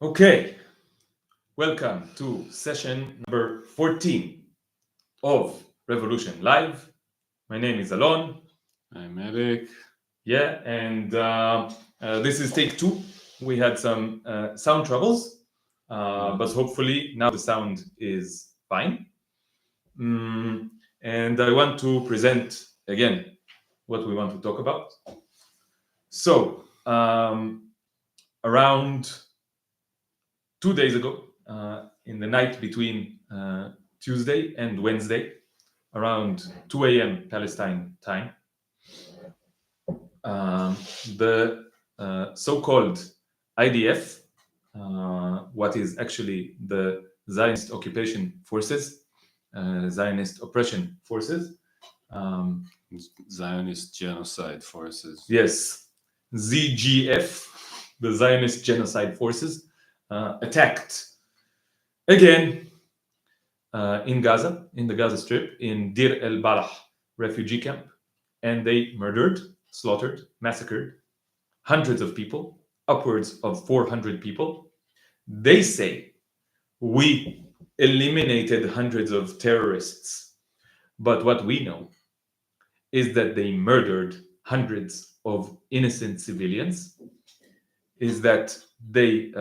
Okay, welcome to session number 14 of Revolution Live. My name is Alon. I'm Elik. Yeah, and this is take two. We had some sound troubles, but hopefully now the sound is fine. And I want to present again what we want to talk about. So, around 2 days ago, in the night between Tuesday and Wednesday, around 2 a.m. Palestine time, the so-called IDF, what is actually the Zionist occupation forces, Zionist oppression forces, Zionist genocide forces. yes, ZGF, the Zionist genocide forces, attacked again in Gaza, in the Gaza Strip, in Dir el-Balah refugee camp, and they murdered, slaughtered, massacred hundreds of people, upwards of 400 people. They say we eliminated hundreds of terrorists, but what we know is that they murdered hundreds of innocent civilians, is that they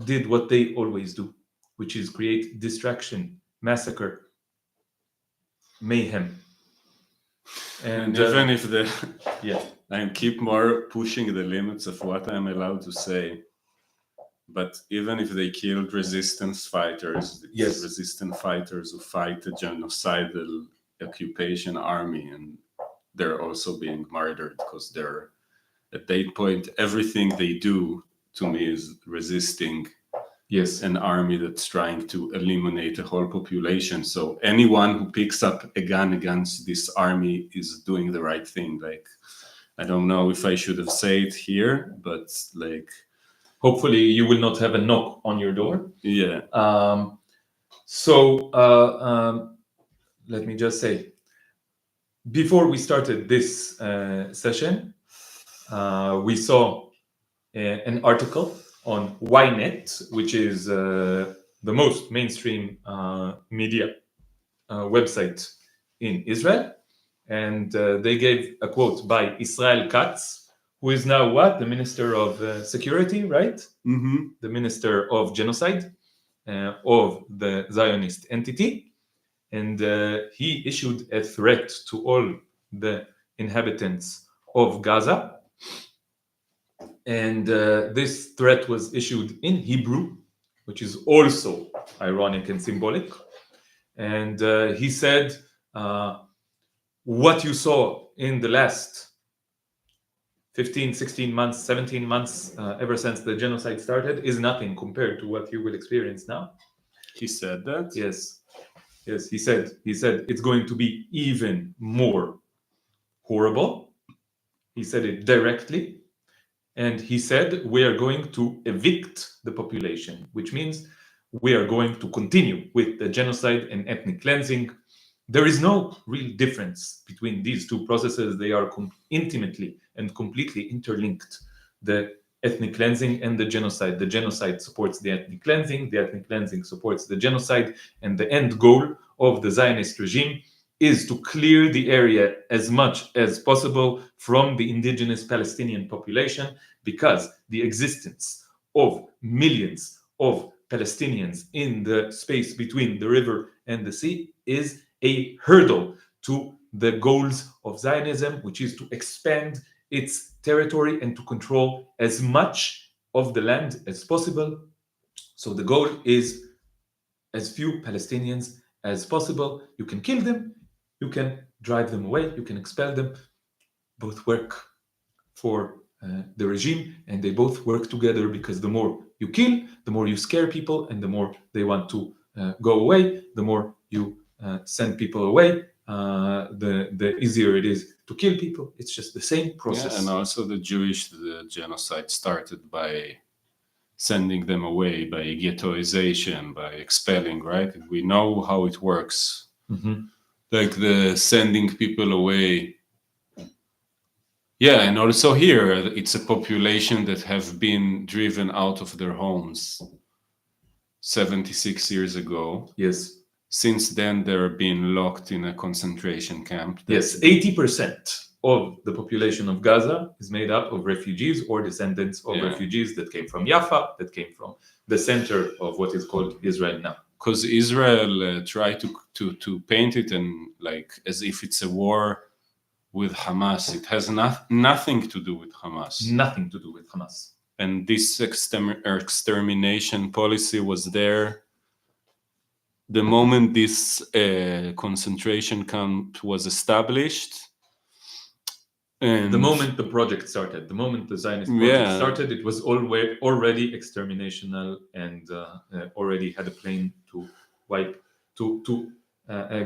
did what they always do, which is create distraction, massacre, mayhem. And even if the yeah, I keep more pushing the limits of what I'm allowed to say, but even if they killed resistance fighters, Yes. resistant fighters who fight a genocidal occupation army, and they're also being murdered because they're at that point everything they do to me is resisting yes, an army that's trying to eliminate a whole population. So anyone who picks up a gun against this army is doing the right thing. Like, I don't know if I should have said it here, but like, hopefully you will not have a knock on your door. yeah. So let me just say, before we started this session, we saw an article on Ynet, which is the most mainstream media website in Israel. And they gave a quote by Israel Katz, who is now what? The Minister of Security, right? Mm-hmm. The Minister of Genocide of the Zionist entity. And he issued a threat to all the inhabitants of Gaza. And this threat was issued in Hebrew, which is also ironic and symbolic. And he said, what you saw in the last 15, 16 months, 17 months, ever since the genocide started, is nothing compared to what you will experience now. He said that? Yes. Yes, he said it's going to be even more horrible. He said it directly. And he said, we are going to evict the population, which means we are going to continue with the genocide and ethnic cleansing. There is no real difference between these two processes. They are intimately and completely interlinked. The ethnic cleansing and the genocide. The genocide supports the ethnic cleansing supports the genocide, and the end goal of the Zionist regime is to clear the area as much as possible from the indigenous Palestinian population, because the existence of millions of Palestinians in the space between the river and the sea is a hurdle to the goals of Zionism, which is to expand its territory and to control as much of the land as possible. So the goal is as few Palestinians as possible. You can kill them, you can drive them away, you can expel them. Both work for the regime, and they both work together, because the more you kill, the more you scare people, and the more they want to go away. The more you send people away, the easier it is to kill people. It's just the same process. Yeah, and also the genocide started by sending them away, by ghettoization, by expelling, right? We know how it works. Mm-hmm. Like the sending people away. Yeah, and also here, it's a population that have been driven out of their homes. 76 years ago. Yes. Since then, they're being locked in a concentration camp. Yes, 80% of the population of Gaza is made up of refugees or descendants of refugees that came from Jaffa, that came from the center of what is called Israel now. Because Israel tried to paint it and like as if it's a war with Hamas. It has nothing to do with Hamas. Nothing to do with Hamas. And this extermination policy was there the moment this concentration camp was established. And the moment the project started, the moment the Zionist project started, it was already exterminational and already had a plan to wipe, to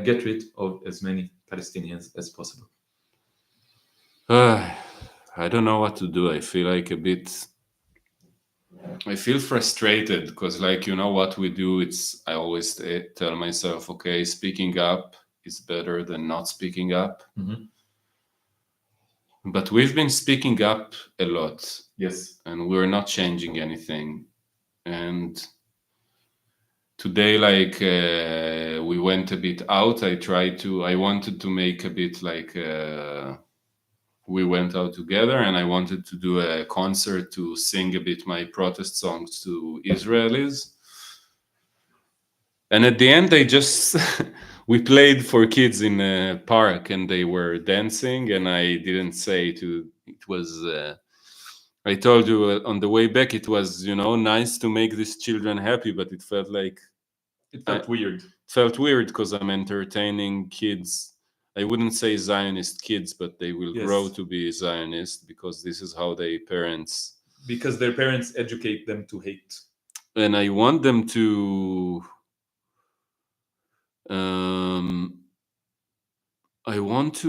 get rid of as many Palestinians as possible. I don't know what to do. I feel like I feel frustrated because, like, you know what we do? I always tell myself, okay, speaking up is better than not speaking up. Mm-hmm. But we've been speaking up a lot. Yes. And we're not changing anything. And today, like, we went a bit out. I wanted to make a bit like, we went out together and I wanted to do a concert to sing a bit my protest songs to Israelis. And at the end, we played for kids in a park and they were dancing and I didn't say it was, I told you on the way back, it was, nice to make these children happy, but it felt like... It felt weird. It felt weird because I'm entertaining kids. I wouldn't say Zionist kids, but they will grow to be Zionist because this is how their parents... Because their parents educate them to hate. And I want them to... I want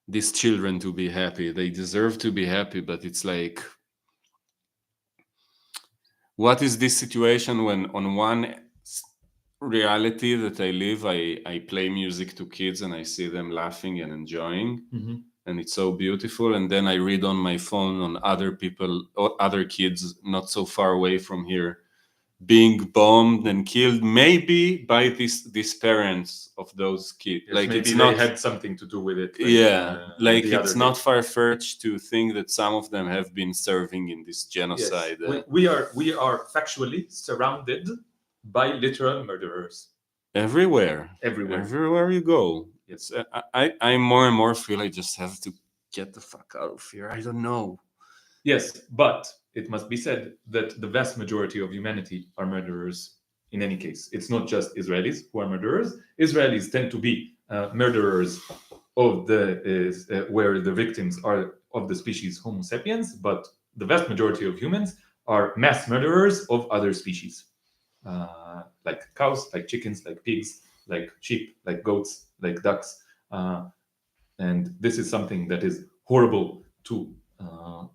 these children to be happy. They deserve to be happy, but it's like... What is this situation when on one reality that I live, I play music to kids and I see them laughing and enjoying, and it's so beautiful, and then I read on my phone on other people or other kids not so far away from here being bombed and killed, maybe by these parents of those kids. Yes, like maybe they had something to do with it. Like it's not far-fetched to think that some of them have been serving in this genocide. Yes. We are factually surrounded by literal murderers. Everywhere you go. Yes. I more and more feel I just have to get the fuck out of here. I don't know. Yes, but it must be said that the vast majority of humanity are murderers in any case. It's not just Israelis who are murderers. Israelis tend to be murderers of where the victims are of the species Homo sapiens, but the vast majority of humans are mass murderers of other species. Like cows, like chickens, like pigs, like sheep, like goats, like ducks. And this is something that is horrible to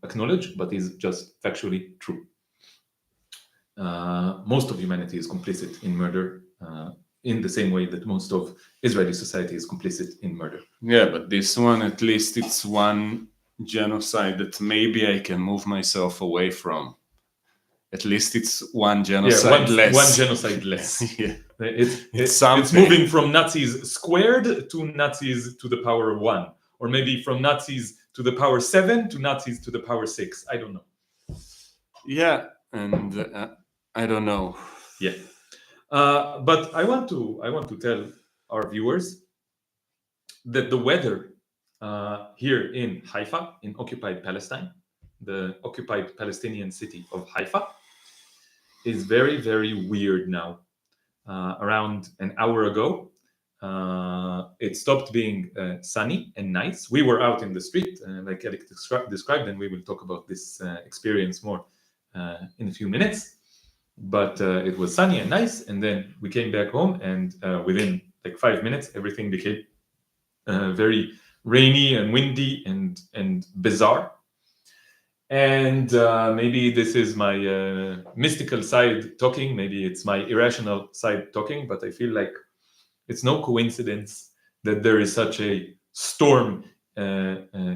acknowledge, but is just factually true. Most of humanity is complicit in murder in the same way that most of Israeli society is complicit in murder. Yeah, but this one, at least it's one genocide that maybe I can move myself away from. At least it's one genocide less. One genocide less. Yeah. It's moving from Nazis squared to Nazis to the power of 1. Or maybe from Nazis to the power 7 to Nazis to the power 6. I don't know. Yeah, and I don't know. Yeah. But I want to tell our viewers that the weather here in Haifa, in occupied Palestine, the occupied Palestinian city of Haifa, is very, very weird now. Around an hour ago, it stopped being sunny and nice. We were out in the street, like Elik described, and we will talk about this experience more in a few minutes. But it was sunny and nice, and then we came back home, and within like 5 minutes, everything became very rainy and windy and bizarre. And maybe this is my mystical side talking, maybe it's my irrational side talking, but I feel like it's no coincidence that there is such a storm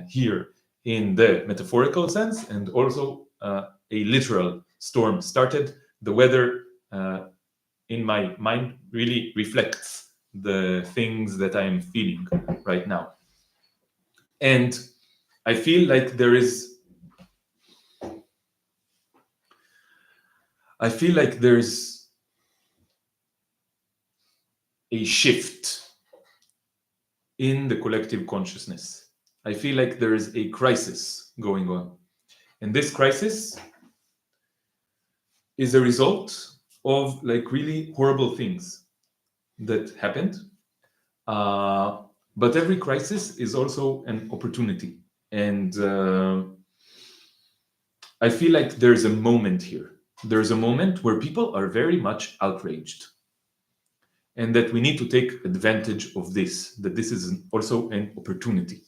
here in the metaphorical sense, and also a literal storm started the weather in my mind really reflects the things that I am feeling right now. And I feel like there is a shift in the collective consciousness. I feel like there is a crisis going on. And this crisis is a result of like really horrible things that happened. But every crisis is also an opportunity. And I feel like there's a moment here. There's a moment where people are very much outraged. And that we need to take advantage of this, that this is also an opportunity.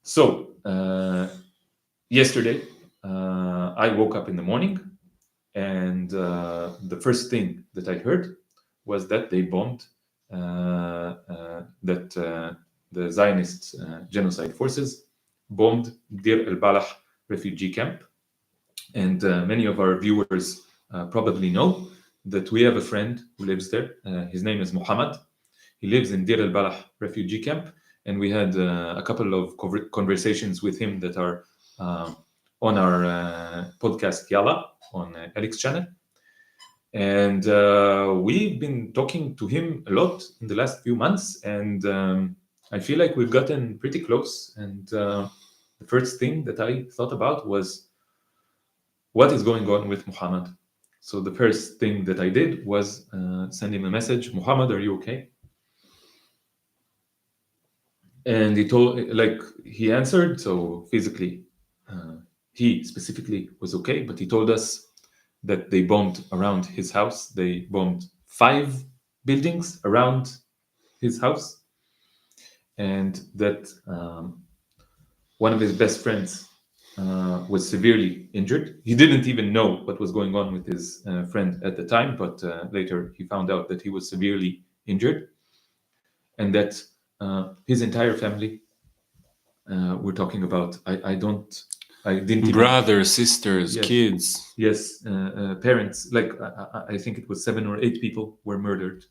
So, yesterday, I woke up in the morning, and the first thing that I heard was that they bombed, the Zionist genocide forces bombed Deir el-Balah refugee camp. And many of our viewers probably know that we have a friend who lives there. His name is Muhammad. He lives in Deir el-Balah refugee camp, and we had a couple of conversations with him that are on our podcast Yalla on Elik's channel. And we've been talking to him a lot in the last few months, and I feel like we've gotten pretty close. And the first thing that I thought about was, what is going on with Muhammad? So the first thing that I did was send him a message. Muhammad, are you okay? And he answered. So physically, he specifically was okay, but he told us that they bombed around his house. They bombed 5 buildings around his house, and that one of his best friends was severely injured. He didn't even know what was going on with his friend at the time, but later he found out that he was severely injured, and that his entire family, we're talking about, I didn't even, brothers, sisters, Yes. kids. Yes, parents, like I think it was 7 or 8 people were murdered.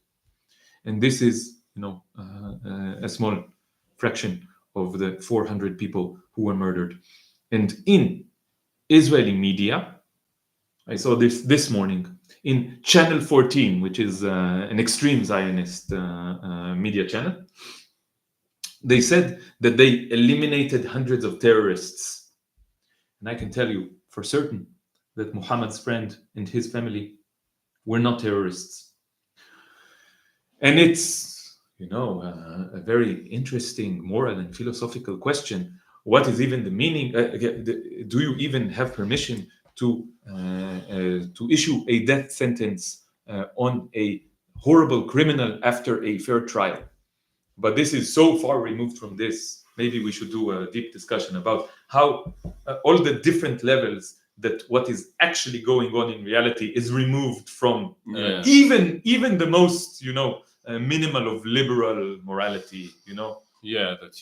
And this is, a small fraction of the 400 people who were murdered. And in Israeli media, I saw this morning in Channel 14, which is an extreme Zionist media channel. They said that they eliminated hundreds of terrorists. And I can tell you for certain that Muhammad's friend and his family were not terrorists. And it's, a very interesting moral and philosophical question. What is even the meaning? Do you even have permission to issue a death sentence on a horrible criminal after a fair trial? But this is so far removed from this. Maybe we should do a deep discussion about how all the different levels that what is actually going on in reality is removed from even the most, minimal of liberal morality, Yeah, that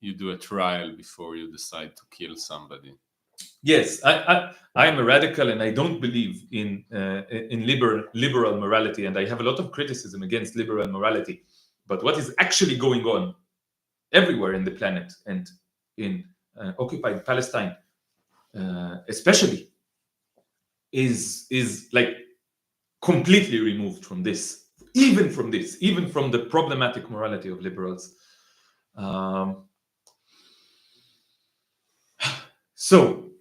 you do a trial before you decide to kill somebody. Yes, I am a radical, and I don't believe in liberal morality, and I have a lot of criticism against liberal morality. But what is actually going on everywhere in the planet and in occupied Palestine, especially, is like completely removed from this. Even from the problematic morality of liberals. So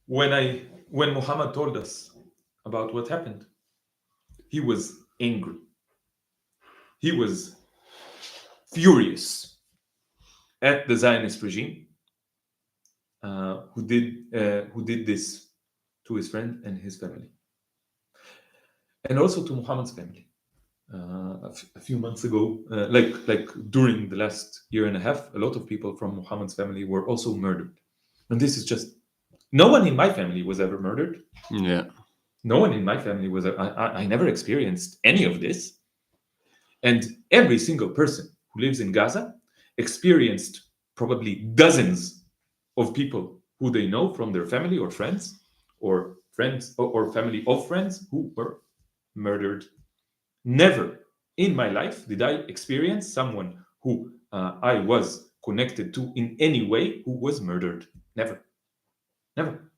when Muhammad told us about what happened, he was angry. He was furious at the Zionist regime who did this to his friend and his family, and also to Muhammad's family. A few months ago, like during the last year and a half, a lot of people from Muhammad's family were also murdered. And this is just, no one in my family was ever murdered. Yeah. No one in my family was. I never experienced any of this. And every single person who lives in Gaza experienced probably dozens of people who they know from their family or friends, or family of friends who were murdered. Never in my life did I experience someone who I was connected to in any way who was murdered. Never. Never.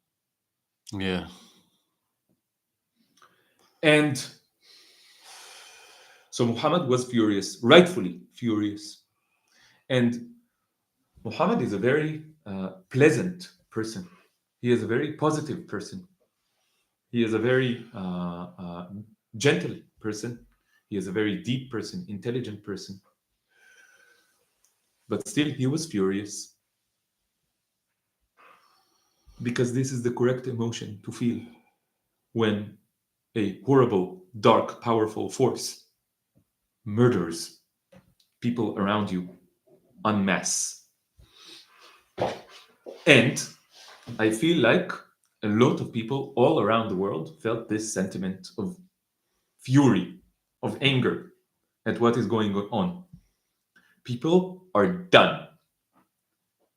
Yeah. And so Muhammad was furious, rightfully furious. And Muhammad is a very pleasant person. He is a very positive person. He is a very gentle person. He is a very deep person, intelligent person. But still, he was furious because this is the correct emotion to feel when a horrible, dark, powerful force murders people around you en masse. And I feel like a lot of people all around the world felt this sentiment of fury, of anger at what is going on. People are done.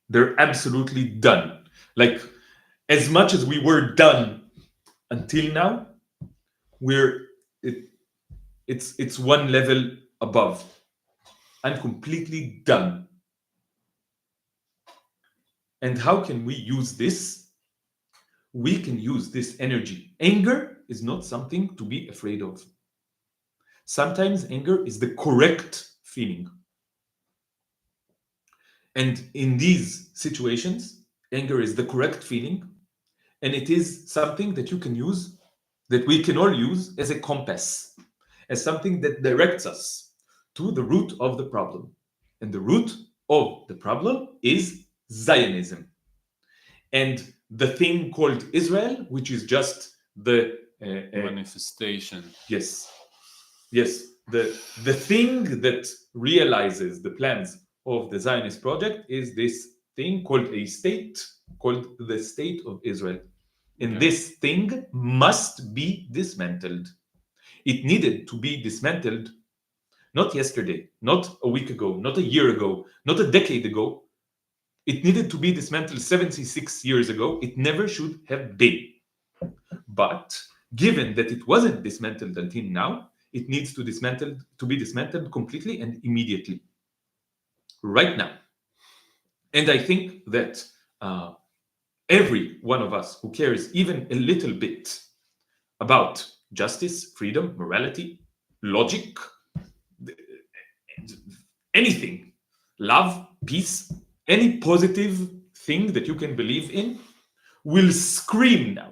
They're absolutely done. Like, as much as we were done until now, we're it, it's one level above. I'm completely done. And how can we use this? We can use this energy. Anger is not something to be afraid of. Sometimes anger is the correct feeling. And in these situations, anger is the correct feeling. And it is something that you can use, that we can all use as a compass, as something that directs us to the root of the problem. And the root of the problem is Zionism. And the thing called Israel, which is just the manifestation. Yes, the thing that realizes the plans of the Zionist project is this thing called a state, called the State of Israel. And this thing must be dismantled. It needed to be dismantled not yesterday, not a week ago, not a year ago, not a decade ago. It needed to be dismantled 76 years ago. It never should have been. But given that it wasn't dismantled until now, it needs to be dismantled completely and immediately, right now. And I think that every one of us who cares even a little bit about justice, freedom, morality, logic, anything, love, peace, any positive thing that you can believe in, will scream now,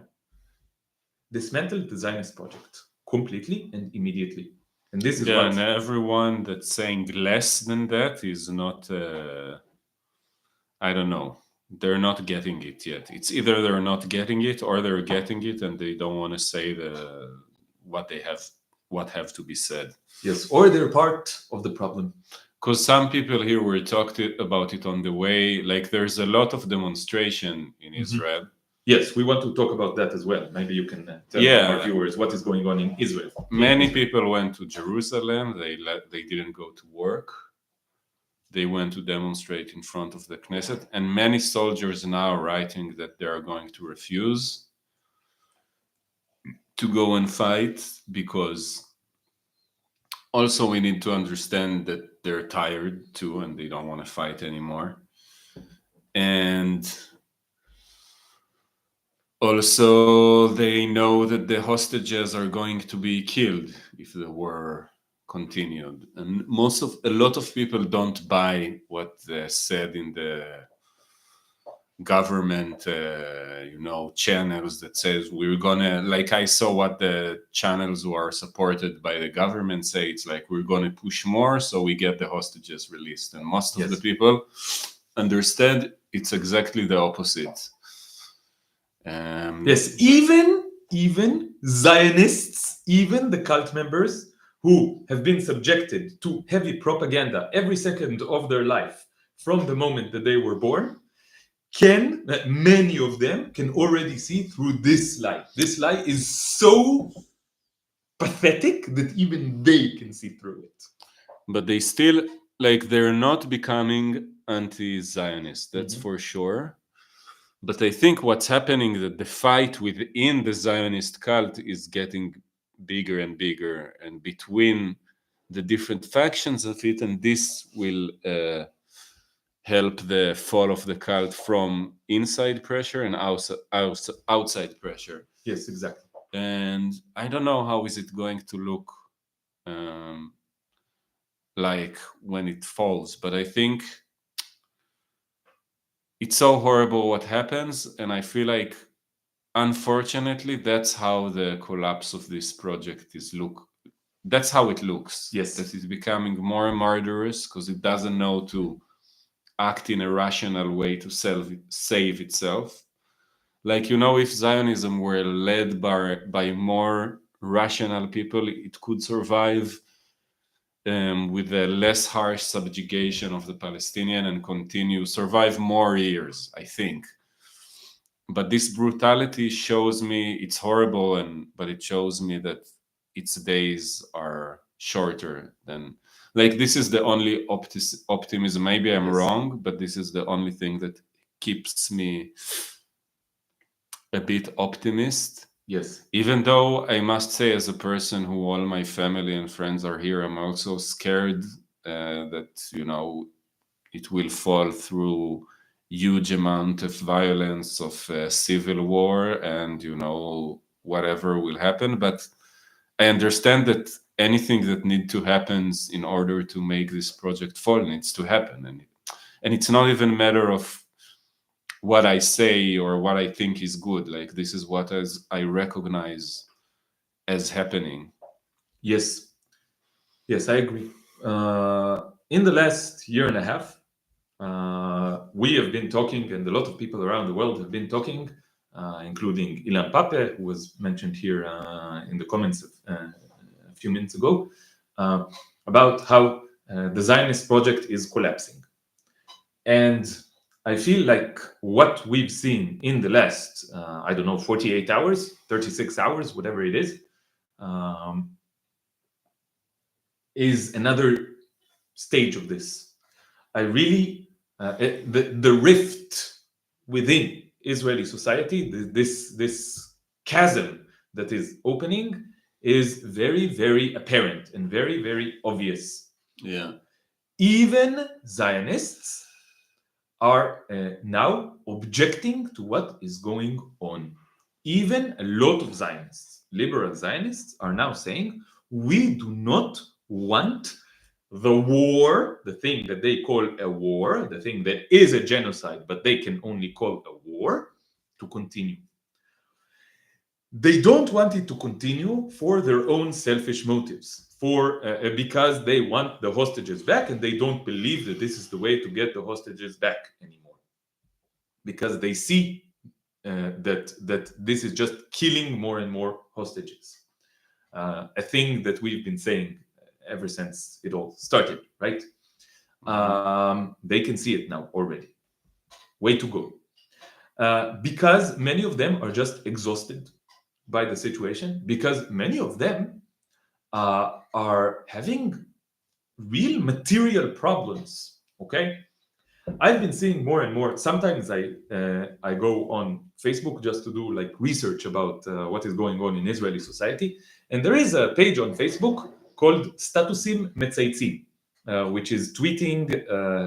dismantle the Zionist project completely and immediately. And this is what... and everyone that's saying less than that is not, I don't know, they're not getting it yet. It's either they're not getting it or they're getting it and they don't want to say what have to be said. Yes, or they're part of the problem. Because some people here were talking about it on the way, like there's a lot of demonstration in Israel. Yes, we want to talk about that as well. Maybe you can tell our viewers what is going on in Israel. Many people went to Jerusalem. They didn't go to work. They went to demonstrate in front of the Knesset. And many soldiers now are writing that they are going to refuse to go and fight, because also we need to understand that they're tired too and they don't want to fight anymore. And also, they know that the hostages are going to be killed if the war continued, and a lot of people don't buy what said in the government, channels that says we're gonna. Like I saw what the channels who are supported by the government say. It's like we're gonna push more so we get the hostages released, and most of the people understand it's exactly the opposite. Yes, even Zionists, even the cult members who have been subjected to heavy propaganda every second of their life from the moment that they were born, many of them can already see through this lie. This lie is so pathetic that even they can see through it. But they still, they're not becoming anti-Zionist, that's for sure. But I think what's happening that the fight within the Zionist cult is getting bigger and bigger, and between the different factions of it, and this will help the fall of the cult from inside pressure and outside pressure. Yes, exactly. And I don't know how is it going to look like when it falls, but I think it's so horrible what happens, and I feel like unfortunately that's how the collapse of this project is that's how it looks. Yes. That it's becoming more murderous because it doesn't know to act in a rational way to save itself. Like, if Zionism were led by more rational people, it could survive with a less harsh subjugation of the Palestinian and survive more years, I think. But this brutality shows me it's horrible, but it shows me that its days are shorter than, like, this is the only optimism. Maybe I'm Yes. wrong, but this is the only thing that keeps me a bit optimist. Yes. Even though I must say, as a person who all my family and friends are here, I'm also scared that it will fall through huge amount of violence, of civil war, and whatever will happen. But I understand that anything that needs to happen in order to make this project fall needs to happen, and it's not even a matter of what I say or what I think is good. Like, this is what I recognize as happening. Yes. Yes, I agree. In the last year and a half, we have been talking, and a lot of people around the world have been talking, including Ilan Pape, who was mentioned here in the comments a few minutes ago, about how the Zionist project is collapsing. And I feel like what we've seen in the last, 48 hours, 36 hours, whatever it is another stage of this. I really, the rift within Israeli society, this chasm that is opening, is very, very apparent and very, very obvious. Yeah. Even Zionists are now objecting to what is going on. Even a lot of Zionists, liberal Zionists, are now saying, we do not want the war, the thing that they call a war, the thing that is a genocide, but they can only call a war, to continue. They don't want it to continue for their own selfish motives, because they want the hostages back, and they don't believe that this is the way to get the hostages back anymore, because they see that this is just killing more and more hostages. A thing that we've been saying ever since it all started, right? They can see it now already. Way to go. Because many of them are just exhausted by the situation, because many of them are having real material problems. Okay, I've been seeing more and more. Sometimes I go on Facebook just to do like research about what is going on in Israeli society, and there is a page on Facebook called Statusim Metzaitzim, which is tweeting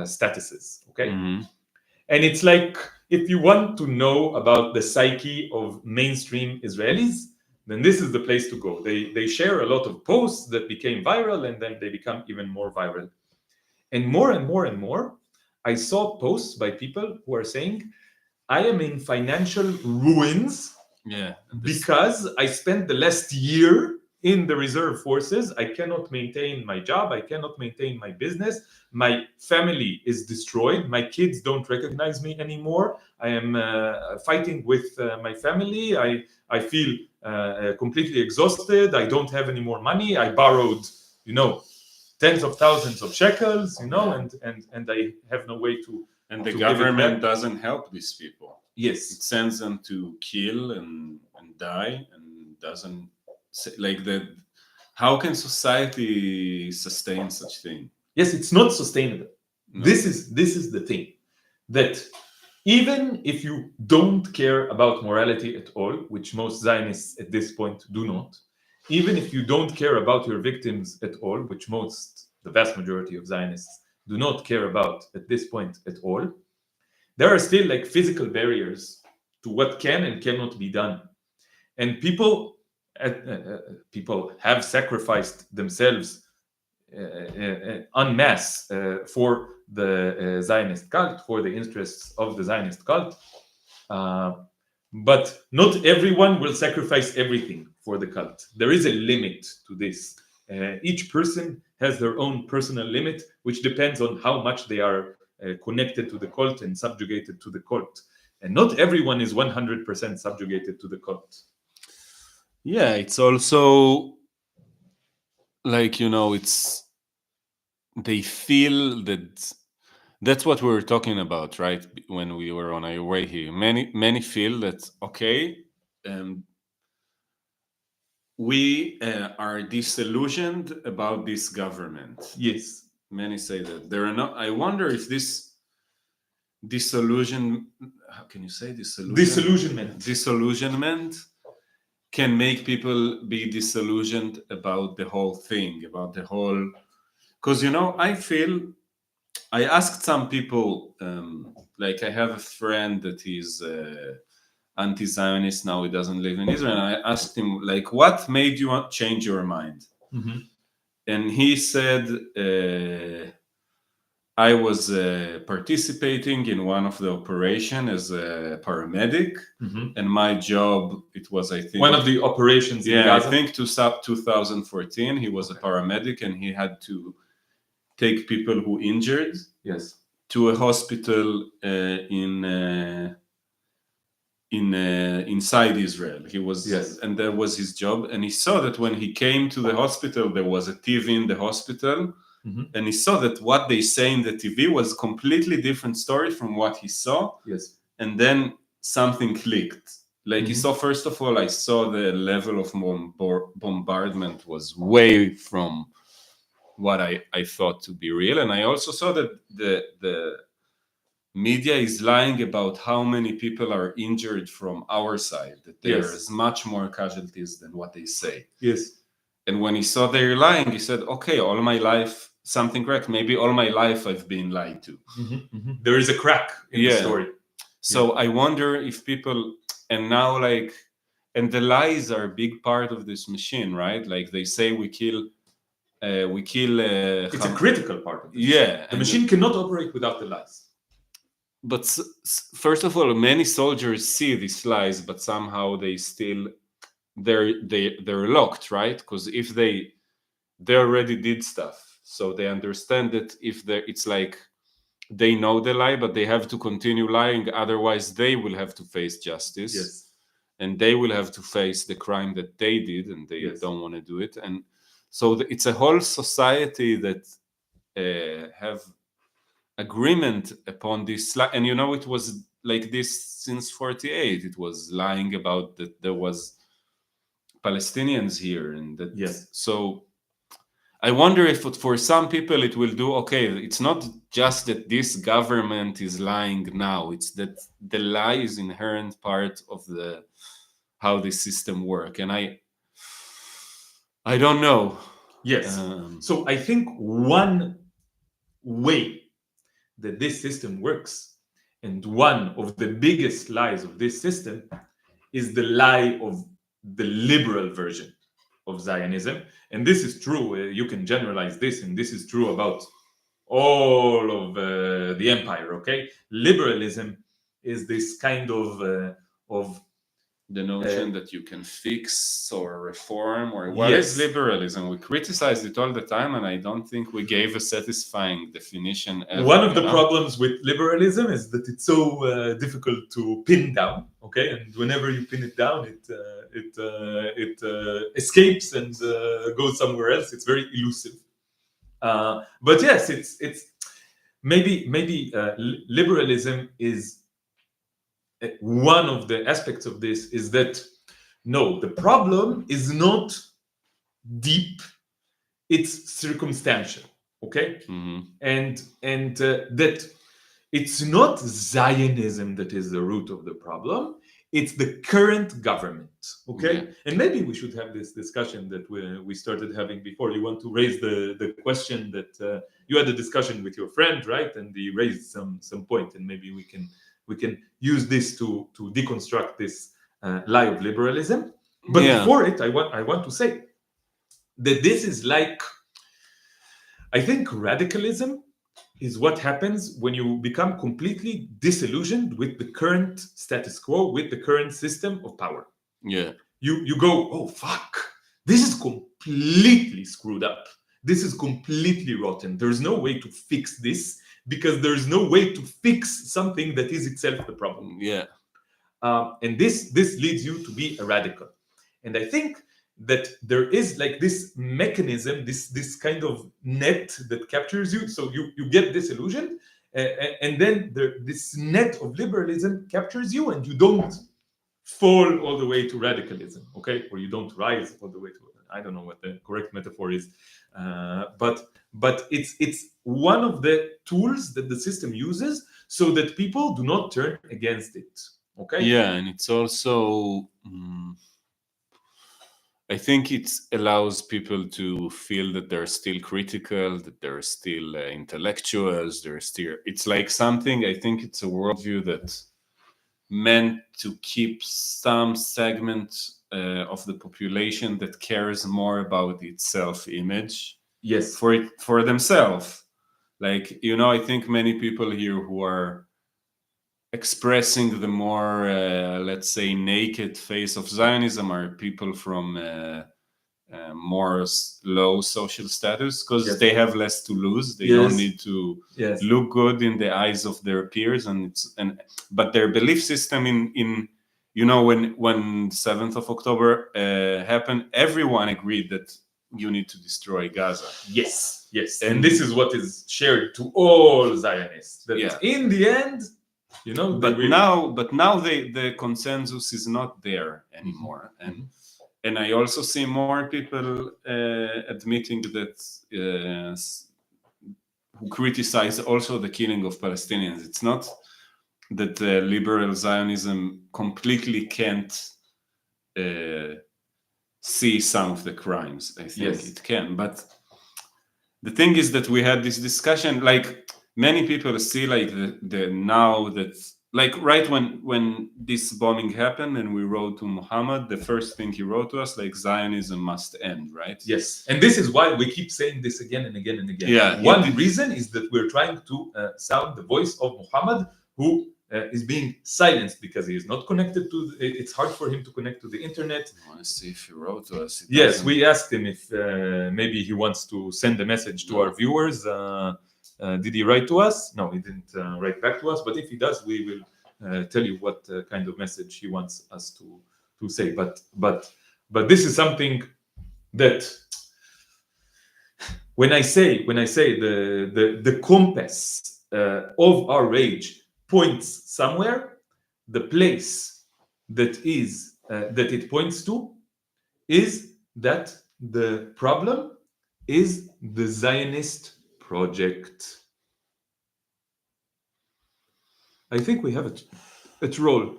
statuses. Okay, and it's like, if you want to know about the psyche of mainstream Israelis, then this is the place to go. They share a lot of posts that became viral, and then they become even more viral. And more and more and more, I saw posts by people who are saying, I am in financial ruins because I spent the last year in the reserve forces. I cannot maintain my job. I cannot maintain my business. My family is destroyed. My kids don't recognize me anymore. I am fighting with my family. I feel completely exhausted. I don't have any more money. I borrowed, tens of thousands of shekels, and I have no way to. And the government doesn't help these people. Yes, it sends them to kill and die, and doesn't say, like, that. How can society sustain such thing? Yes, it's not sustainable. No. This is the thing, that even if you don't care about morality at all, which most Zionists at this point do not, even if you don't care about your victims at all, which the vast majority of Zionists do not care about at this point at all, there are still like physical barriers to what can and cannot be done. And people have sacrificed themselves en masse for the Zionist cult, for the interests of the Zionist cult. But not everyone will sacrifice everything for the cult. There is a limit to this. Each person has their own personal limit, which depends on how much they are connected to the cult and subjugated to the cult. And not everyone is 100% subjugated to the cult. Yeah, it's also like, it's they feel that that's what we were talking about, right? When we were on our way here, many feel that okay, we are disillusioned about this government. Yes, many say that there are not. I wonder if this disillusion, how can you say disillusionment can make people be disillusioned about the whole thing, about the whole. Because I asked some people, like I have a friend that is anti-Zionist now. He doesn't live in Israel. And I asked him, like, what made you change your mind? mm-hmm. And he said, I was participating in one of the operation as a paramedic, Mm-hmm. and my job, it was, I think, one of the operations in Gaza. I think 2014, he was a paramedic, and he had to take people who injured to a hospital inside Israel. He was, and that was his job. And he saw that when he came to the hospital, there was a TV in the hospital, mm-hmm. and he saw that what they say in the TV was completely different story from what he saw. Yes, and then something clicked. Like, mm-hmm. he saw, first of all, I saw the level of bombardment was way from what I thought to be real. And I also saw that the media is lying about how many people are injured from our side, that there's much more casualties than what they say. Yes. And when he saw they're lying, he said, okay, all my life, something correct. Maybe all my life I've been lied to. Mm-hmm, mm-hmm. There is a crack in the story. So I wonder if people, and now like, and the lies are a big part of this machine, right? Like they say we kill. It's a critical part of this. Yeah. The machine cannot operate without the lies. But first of all, many soldiers see these lies, but somehow they still, they're locked, right? Because if they already did stuff, so they understand that if it's like they know the lie, but they have to continue lying, otherwise they will have to face justice. Yes. And they will have to face the crime that they did, and they don't want to do it. And so it's a whole society that have agreement upon this. And it was like this since 48. It was lying about that there was Palestinians here, and that. Yes. So I wonder if for some people it will do, okay, it's not just that this government is lying now, it's that the lie is inherent part of how the system work. And I don't know. Yes. So I think one way that this system works, and one of the biggest lies of this system, is the lie of the liberal version of Zionism. And this is true. You can generalize this, and this is true about all of the empire. Okay, liberalism is this kind of the notion that you can fix or reform, or what is liberalism? We criticize it all the time, and I don't think we gave a satisfying definition ever. One of the problems with liberalism is that it's so difficult to pin down. Okay, and whenever you pin it down, it escapes and goes somewhere else. It's very elusive. But yes, it's maybe liberalism is. One of the aspects of this is that no, the problem is not deep; it's circumstantial. Okay, mm-hmm. and that it's not Zionism that is the root of the problem. It's the current government. Okay, Yeah. and maybe we should have this discussion that we started having before. You want to raise the question that you had a discussion with your friend, right? And he raised some point, and maybe we can use this to deconstruct this lie of liberalism. But Yeah. before it, I want to say that this is like, I think radicalism is what happens when you become completely disillusioned with the current status quo, with the current system of power. Yeah. You go, oh fuck, this is completely screwed up. This is completely rotten. There's no way to fix this because there's no way to fix something that is itself the problem. Yeah. And this leads you to be a radical. And I think that there is like this mechanism, this kind of net that captures you. So you get disillusioned, and then this net of liberalism captures you, and you don't fall all the way to radicalism, okay? Or you don't rise all the way to, I don't know what the correct metaphor is, but it's one of the tools that the system uses so that people do not turn against it. Okay. Yeah, and it's also I think it allows people to feel that they're still critical, that they're still intellectuals. They're still. It's like something. I think it's a worldview that meant to keep some segment of the population that cares more about its self-image. Yes. For themselves. Like, I think many people here who are expressing the more, let's say, naked face of Zionism are people from more low social status because Yes. they have less to lose. They Yes. don't need to Yes. look good in the eyes of their peers, but their belief system in when 7th of October happened, everyone agreed that you need to destroy Gaza. Yes. And this is what is shared to all Zionists. That Yeah. in the end, But now the consensus is not there anymore, and I also see more people admitting that who criticize also the killing of Palestinians. It's not that liberal Zionism completely can't see some of the crimes. I think it can, but the thing is that we had this discussion, like many people see like the now that, like, right when this bombing happened and we wrote to Muhammad, the first thing he wrote to us, like, Zionism must end, right? Yes, and this is why we keep saying this again and again and again. Yeah, one reason is that we're trying to sound the voice of Muhammad, who is being silenced because he is not connected to. It's hard for him to connect to the internet. I want to see if he wrote to us. Yes, we asked him if maybe he wants to send a message to our viewers. Did he write to us? No, he didn't write back to us. But if he does, we will tell you what kind of message he wants us to say. But this is something that when I say the compass of our rage points somewhere, the place that it points to is that the problem is the Zionist project. I think we have a troll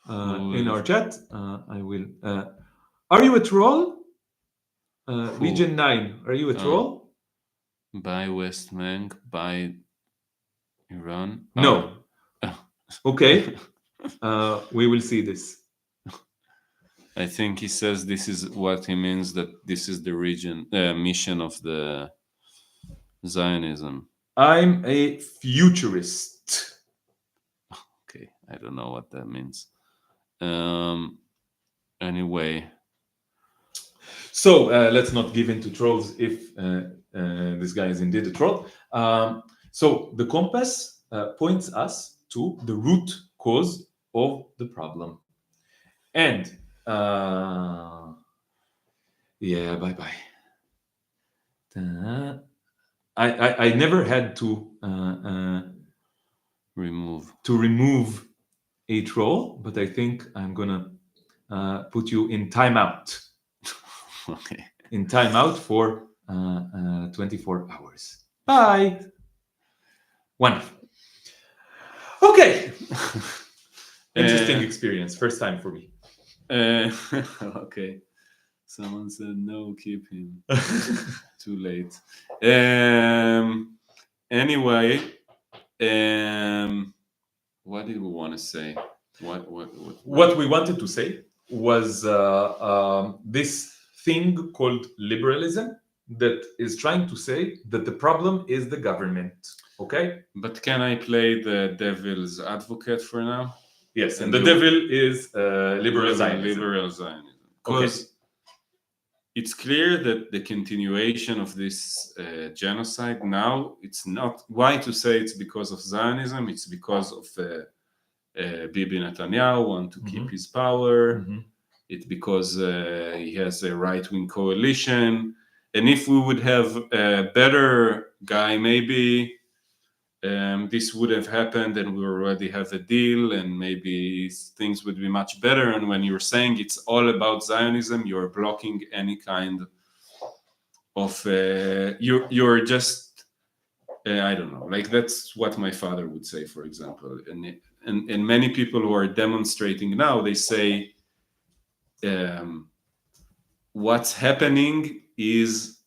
in our chat. I will. Are you a troll? Region 9. Are you a troll? By West Bank, by Iran. No. Okay. We will see this. I think he says this is what he means, that this is the mission of the Zionism. I'm a futurist. Okay, I don't know what that means. Anyway. So let's not give in to trolls if this guy is indeed a troll. So the compass points us to the root cause of the problem. And yeah, bye-bye. I never had to remove a troll, but I think I'm gonna put you in timeout. Okay. In timeout for 24 hours. Bye. Wonderful. Okay. Interesting experience. First time for me. Okay. Someone said no, keep him. Too late. Anyway, what did we want to say? What we wanted to say was this thing called liberalism that is trying to say that the problem is the government. Okay? But can I play the devil's advocate for now? Yes, and the devil is liberal Zionism. Liberal Zionism. Because it's clear that the continuation of this genocide now, it's not, why to say it's because of Zionism, it's because of Bibi Netanyahu want to keep his power. It's because he has a right-wing coalition. And if we would have a better guy, maybe this would have happened and we already have a deal and maybe things would be much better. And when you're saying it's all about Zionism, you're blocking any kind of, you're just, I don't know, like that's what my father would say, for example. And many people who are demonstrating now, they say, what's happening is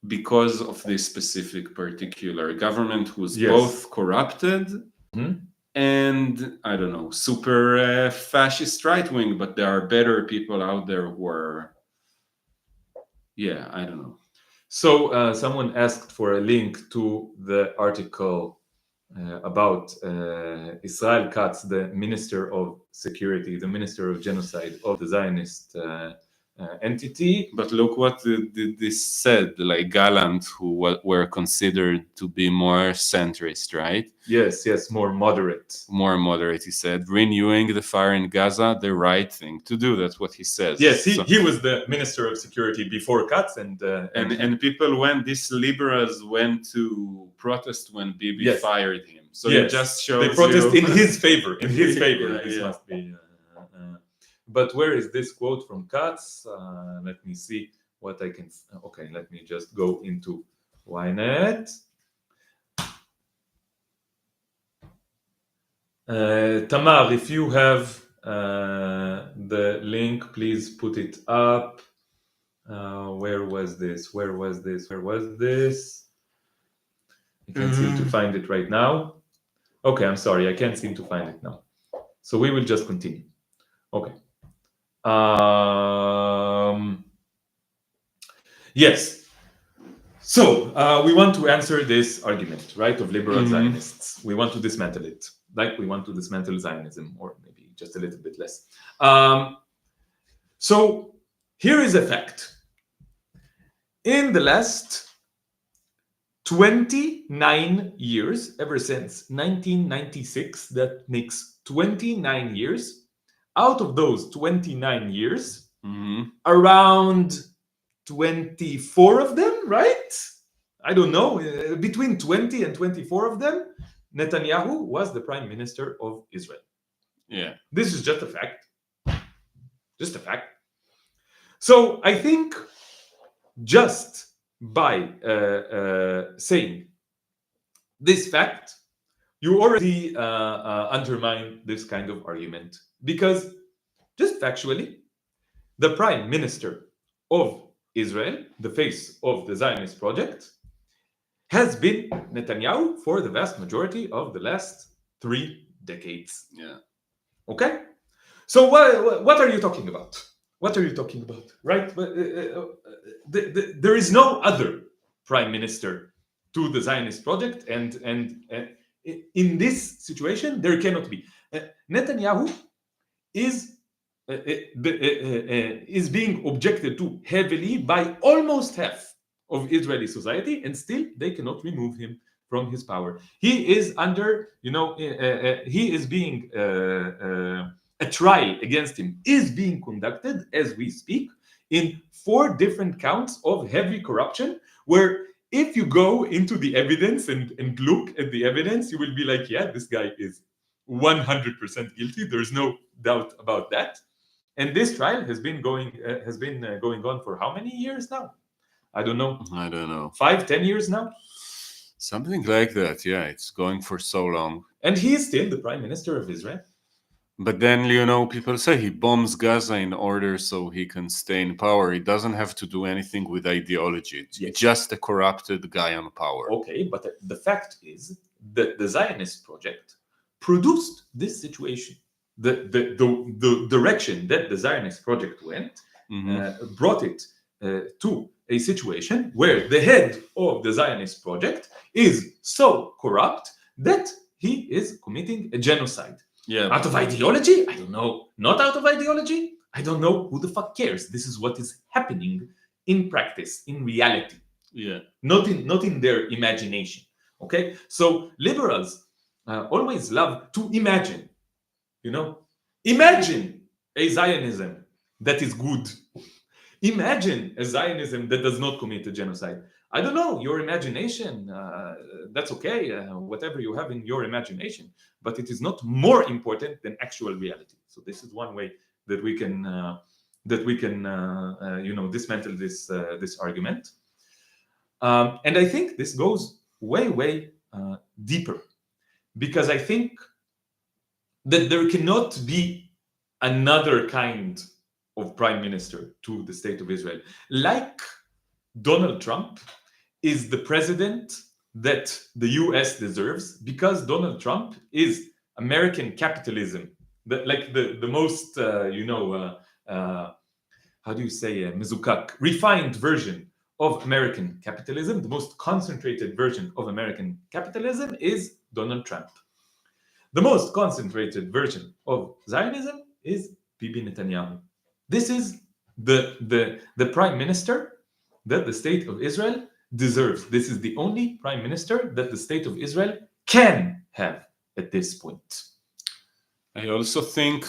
because of this specific particular government who's both corrupted and, I don't know, super fascist right-wing, but there are better people out there who are, I don't know. So someone asked for a link to the article about Israel Katz, the Minister of Security, the Minister of Genocide of the Zionist entity. But look what this said, like Gallant, who were considered to be more centrist, right? Yes, more moderate. More moderate, he said. Renewing the fire in Gaza, the right thing to do. That's what he says. Yes, he was the Minister of Security before Katz, and people these liberals went to protest when Bibi fired him. So it just shows they protest in his favor. In his favor, this must be. But where is this quote from Katz? Let me see what I can. Okay, let me just go into Ynet. Tamar, if you have the link, please put it up. Where was this? I can't seem to find it right now. Okay, I'm sorry, I can't seem to find it now. So we will just continue. Okay. Yes. So we want to answer this argument, right, of liberal Zionists. We want to dismantle it, like we want to dismantle Zionism, or maybe just a little bit less. So here is a fact. In the last 29 years, ever since 1996, that makes 29 years. Out of those 29 years, around 24 of them, right? I don't know, between 20 and 24 of them, Netanyahu was the prime minister of Israel. Yeah. This is just a fact. Just a fact. So I think just by saying this fact, you already undermine this kind of argument. Because just factually, the prime minister of Israel, the face of the Zionist project, has been Netanyahu for the vast majority of the last 3 decades. Yeah. Okay? So what are you talking about? What are you talking about? Right? There is no other prime minister to the Zionist project, and in this situation, there cannot be. Netanyahu is being objected to heavily by almost half of Israeli society, and still they cannot remove him from his power. He is under, he is being a trial against him is being conducted as we speak in 4 different counts of heavy corruption, where if you go into the evidence and look at the evidence, you will be like, yeah, this guy is 100% guilty. There's no doubt about that. And this trial has been going on for how many years now? I don't know. 5-10 years now. Something like that, yeah. It's going for so long. And he is still the prime minister of Israel. But then, people say he bombs Gaza in order so he can stay in power. He doesn't have to do anything with ideology. It's just a corrupted guy on power. Okay, but the fact is that the Zionist project produced this situation. The direction that the Zionist project went brought it to a situation where the head of the Zionist project is so corrupt that he is committing a genocide. Yeah. Out of ideology? I don't know. Not out of ideology? I don't know. Who the fuck cares? This is what is happening in practice, in reality. Yeah. Not in their imagination. Okay? So liberals always love to imagine. Imagine a Zionism that is good. Imagine a Zionism that does not commit a genocide. I don't know, your imagination, that's okay, whatever you have in your imagination, but it is not more important than actual reality. So this is one way that we can dismantle this argument. And I think this goes way deeper, because I think that there cannot be another kind of prime minister to the state of Israel. Like Donald Trump is the president that the US deserves, because Donald Trump is American capitalism, the most, how do you say, mezukak, refined version of American capitalism. The most concentrated version of American capitalism is Donald Trump. The most concentrated version of Zionism is Bibi Netanyahu. This is the prime minister that the state of Israel deserves. This is the only prime minister that the state of Israel can have at this point. I also think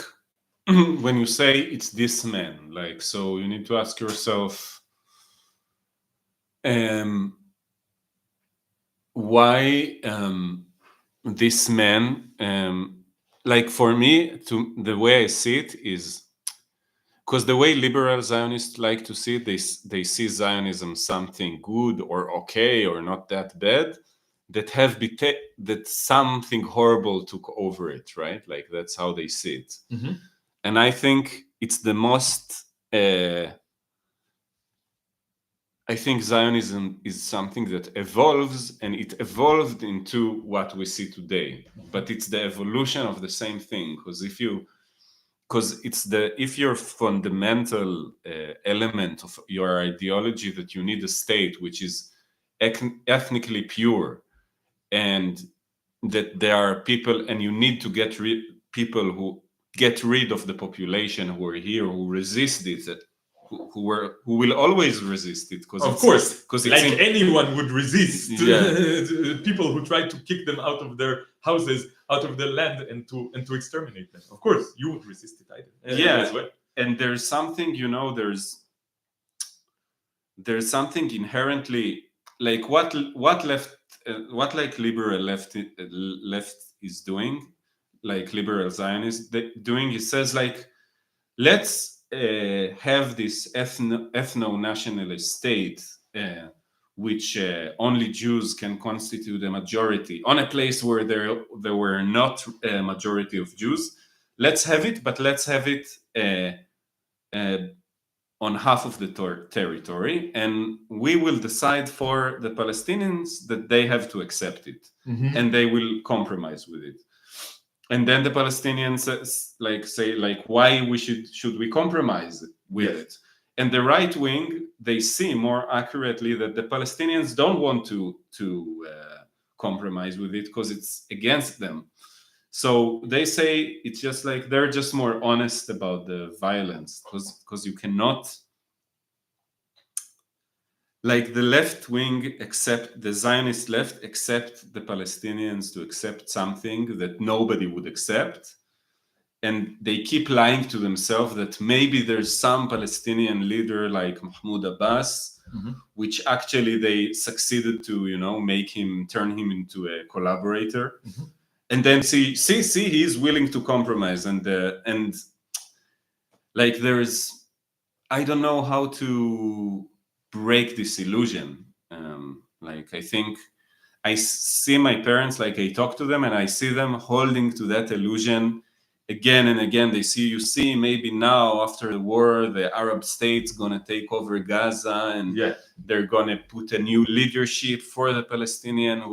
when you say it's this man, so you need to ask yourself, why this man, for me, the way I see it is, because the way liberal Zionists like to see it, they see Zionism something good or okay or not that bad, that something horrible took over it, right? That's how they see it. Mm-hmm. And I think it's the most... I think Zionism is something that evolves, and it evolved into what we see today. But it's the evolution of the same thing, because if your fundamental element of your ideology that you need a state which is ethnically pure, and that there are people, and you need to get people who get rid of the population who are here, who resist it, who will always resist it, of course, because anyone would resist people who try to kick them out of their houses, out of their land, and to exterminate them. Of course, you would resist it either. As well. And there's something, there's something inherently what liberal left is doing, liberal Zionists doing. It says let's have this ethno-nationalist state, which only Jews can constitute a majority on a place where there were not a majority of Jews. Let's have it, but let's have it on half of the territory, and we will decide for the Palestinians that they have to accept it, and they will compromise with it. And then the Palestinians say why should we compromise with it? And the right wing, they see more accurately that the Palestinians don't want to compromise with it because it's against them. So they say it's just they're just more honest about the violence, because you cannot, the left wing the Zionist left accept the Palestinians to accept something that nobody would accept. And they keep lying to themselves that maybe there's some Palestinian leader like Mahmoud Abbas, which actually they succeeded to, turn him into a collaborator. And then see, he's willing to compromise. And there's, I don't know how to break this illusion. I think I see my parents, like I talk to them and I see them holding to that illusion again and again. They see, you see, maybe now after the war, the Arab states gonna take over Gaza and they're gonna put a new leadership for the Palestinians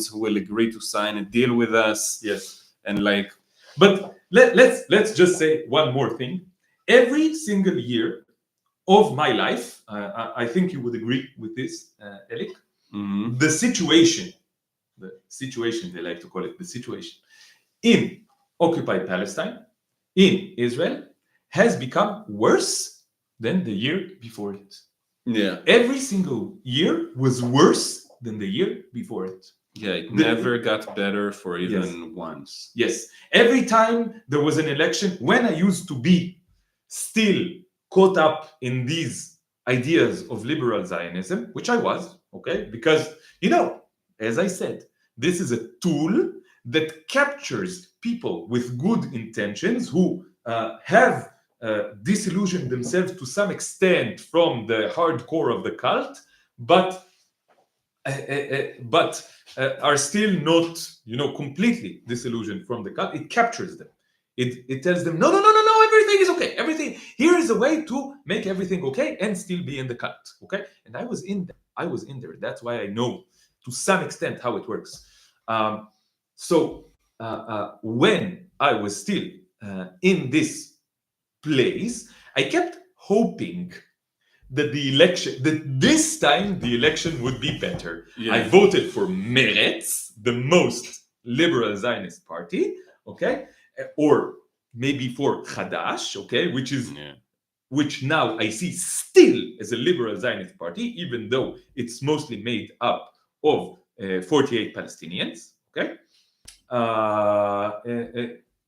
who will agree to sign a deal with us. Yes. And like, but let's just say one more thing. Every single year of my life, I think you would agree with this, Elik. The situation, they like to call it the situation, in occupied Palestine, in Israel, has become worse than the year before it. Yeah. Every single year was worse than the year before it. Yeah, it never got better for even once. Yes. Every time there was an election, when I used to be still caught up in these ideas of liberal Zionism, which I was, okay, because, as I said, this is a tool that captures people with good intentions who have disillusioned themselves to some extent from the hardcore of the cult, but are still not, completely disillusioned from the cult. It captures them. It tells them, no, everything is okay. Here is a way to make everything okay and still be in the cult. Okay, and I was in there. That's why I know to some extent how it works. So when I was still in this place, I kept hoping that this time the election would be better. Yeah. I voted for Meretz, the most liberal Zionist party, okay, or maybe for Hadash, okay, which now I see still as a liberal Zionist party, even though it's mostly made up of 48 Palestinians, okay,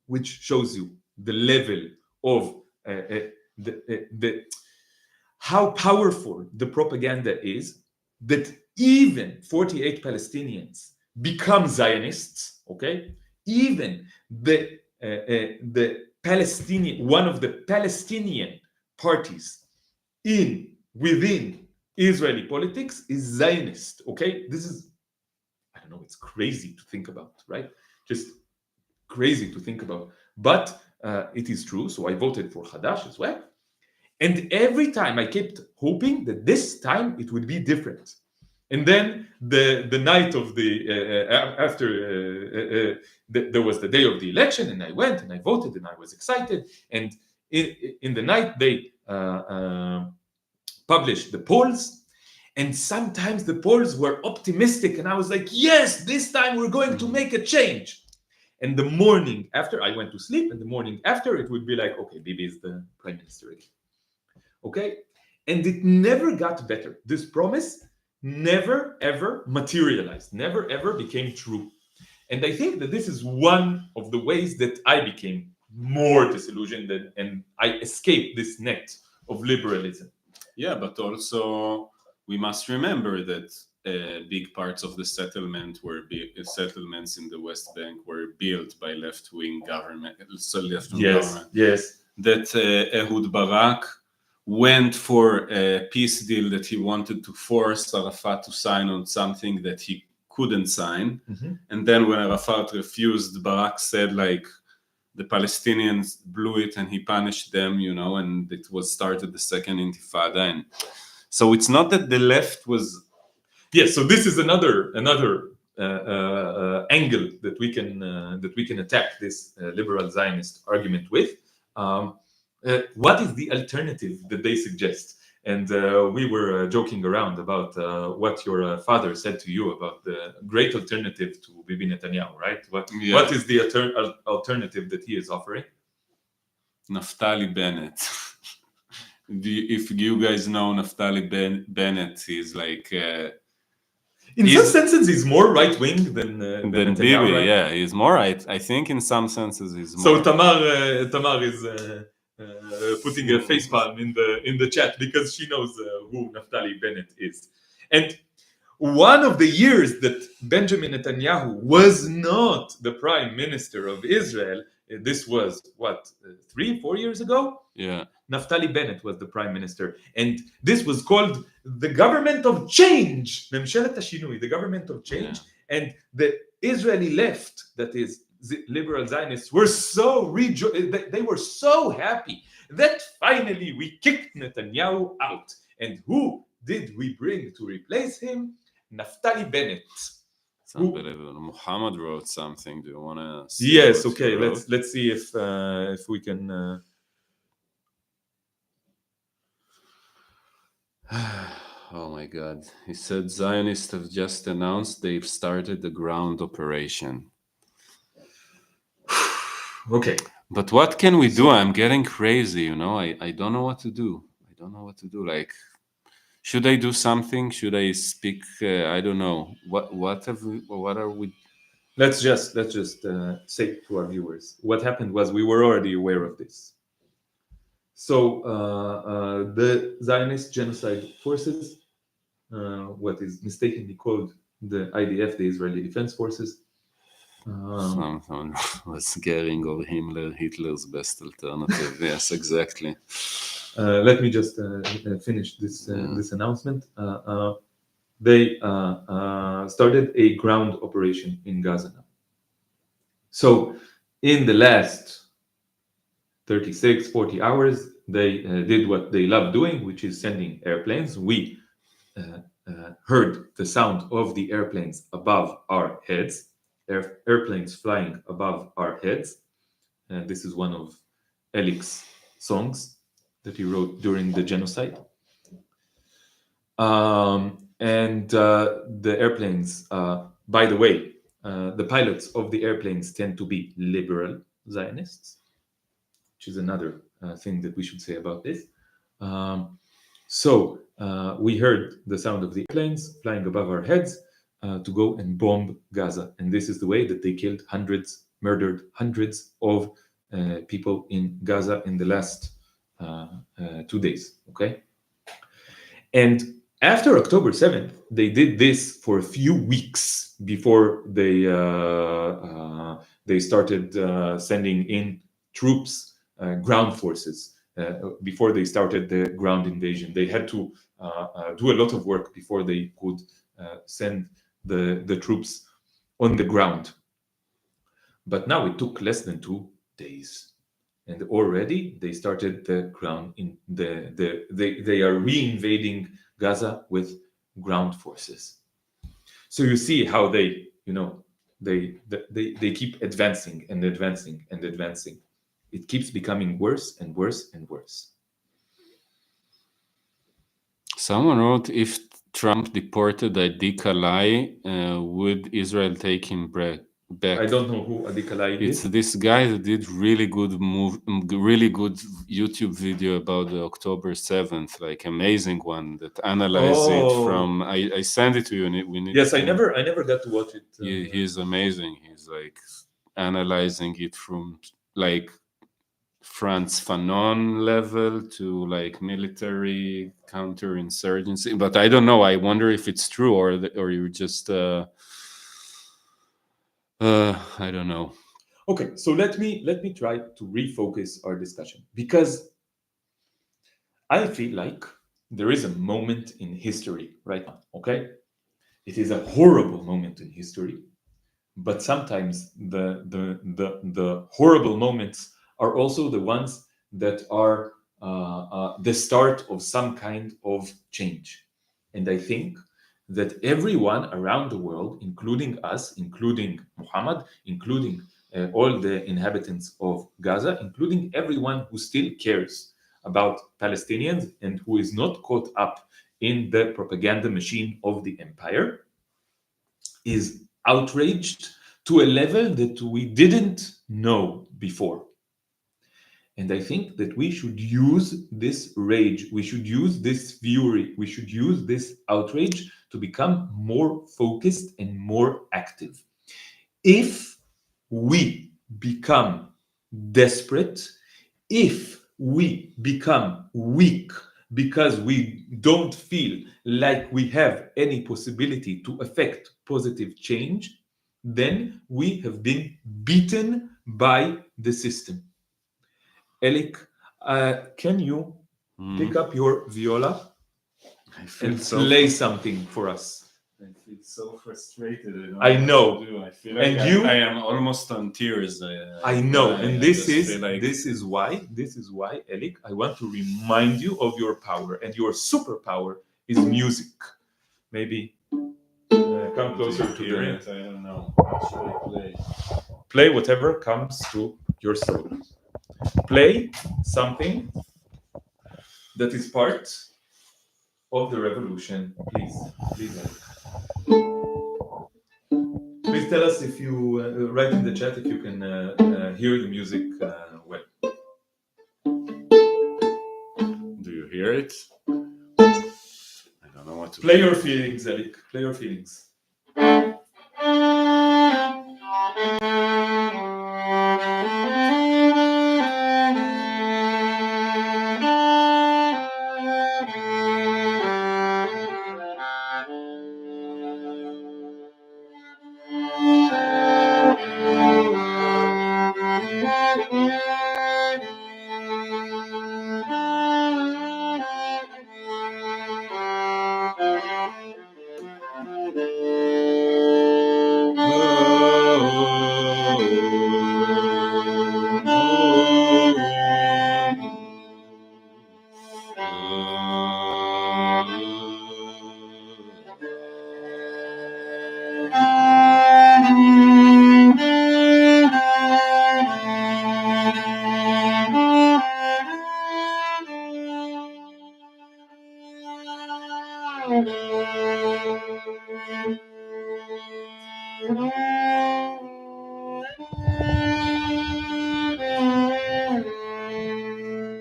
which shows you the level of how powerful the propaganda is, that even 48 Palestinians become Zionists, okay? Even the Palestinian, one of the Palestinian parties within Israeli politics is Zionist, okay? This is, I don't know, it's crazy to think about, right? Just crazy to think about. But it is true, so I voted for Hadash as well. And every time I kept hoping that this time it would be different. And then the night of after there was the day of the election, and I went and I voted and I was excited. And in the night they published the polls, and sometimes the polls were optimistic, and I was like, yes, this time we're going to make a change. And the morning after, I went to sleep, and the morning after it would be like, okay, Bibi is the prime minister again. Okay, and it never got better. This promise never ever materialized, never ever became true. And I think that this is one of the ways that I became more disillusioned and I escaped this net of liberalism. Yeah, but also we must remember that big parts of the settlements in the West Bank were built by left-wing government. Yes. That Ehud Barak went for a peace deal that he wanted to force Arafat to sign on something that he couldn't sign. Mm-hmm. And then when Arafat refused, Barak said, like, the Palestinians blew it and he punished them, and it was started the second Intifada. And so it's not that the left was... Yes, so this is another angle that we can attack this liberal Zionist argument with. What is the alternative that they suggest? And we were joking around about what your father said to you about the great alternative to Bibi Netanyahu, right? What is the alternative that he is offering? Naftali Bennett. If you guys know Naftali Bennett, he's like... in some senses, he's more right-wing than Netanyahu, Bibi, right? Yeah, he's more right. I think in some senses he's more... So Tamar is... putting a facepalm in the chat because she knows who Naftali Bennett is. And one of the years that Benjamin Netanyahu was not the prime minister of Israel, this was 3-4 years ago? Yeah. Naftali Bennett was the prime minister, and this was called the government of change, ממשלת השינוי, the government of change. Yeah. And the Israeli left, that is liberal Zionists, were so they were so happy that finally we kicked Netanyahu out. And who did we bring to replace him? Naftali Bennett. It's unbelievable. Muhammad wrote something. Do you want to see? Yes, what okay. he wrote? Let's see if we can. Oh my God. He said Zionists have just announced they've started the ground operation. Okay. But what can we do? I'm getting crazy, you know. I don't know what to do. I don't know what to do. Like, should I do something? Should I speak? I don't know. What are we? Let's just say to our viewers what happened was we were already aware of this. So the Zionist genocide forces, what is mistakenly called the IDF, the Israeli Defense Forces. Someone was Goering or Himmler, Hitler's best alternative. Yes, exactly. Let me just finish this announcement. They started a ground operation in Gaza now. So in the last 36, 40 hours, they did what they love doing, which is sending airplanes. We heard the sound of the airplanes above our heads, airplanes flying above our heads. This is one of Elik's songs that he wrote during the genocide. And the airplanes, by the way, the pilots of the airplanes tend to be liberal Zionists, which is another thing that we should say about this. So we heard the sound of the airplanes flying above our heads to go and bomb Gaza. And this is the way that they killed murdered hundreds of people in Gaza in the last 2 days. Okay. And after October 7th, they did this for a few weeks before they started sending in troops, ground forces. Before they started the ground invasion, they had to do a lot of work before they could send the troops on the ground. But now it took less than 2 days. And already they started the ground they are re-invading Gaza with ground forces. So you see how they keep advancing and advancing and advancing. It keeps becoming worse and worse and worse. Someone wrote, if Trump deported Adi Kalai, would Israel take him back? I don't know who Adi Kalai It's is. this guy that did really good YouTube video about the October 7th, like amazing one that analyzed it from. I sent it to you. We need. Yes, I never got to watch it. He's amazing. He's like analyzing it from like Frantz Fanon level to like military counterinsurgency. But I don't know. I wonder if it's true or you're just. I don't know. Okay, so let me try to refocus our discussion, because I feel like there is a moment in history right now. Okay, it is a horrible moment in history, but sometimes the horrible moments are also the ones that are the start of some kind of change. And I think that everyone around the world, including us, including Muhammad, including all the inhabitants of Gaza, including everyone who still cares about Palestinians and who is not caught up in the propaganda machine of the empire, is outraged to a level that we didn't know before. And I think that we should use this rage, we should use this fury, we should use this outrage to become more focused and more active. If we become desperate, if we become weak because we don't feel like we have any possibility to affect positive change, then we have been beaten by the system. Elik, Can you pick up your viola I feel and so play something for us? I feel so frustrated. I know. What to do. I feel like And you? I am almost on tears. I know, and this just is feel like this is why Elik, I want to remind you of your power, and your superpower is music. Maybe come closer to hear the it. I don't know. What should I play? play whatever comes to your soul. Play something that is part of the revolution, please, Elik. Please tell us if you write in the chat if you can hear the music well. Do you hear it? I don't know what to Play your feelings, Elik. Play your feelings.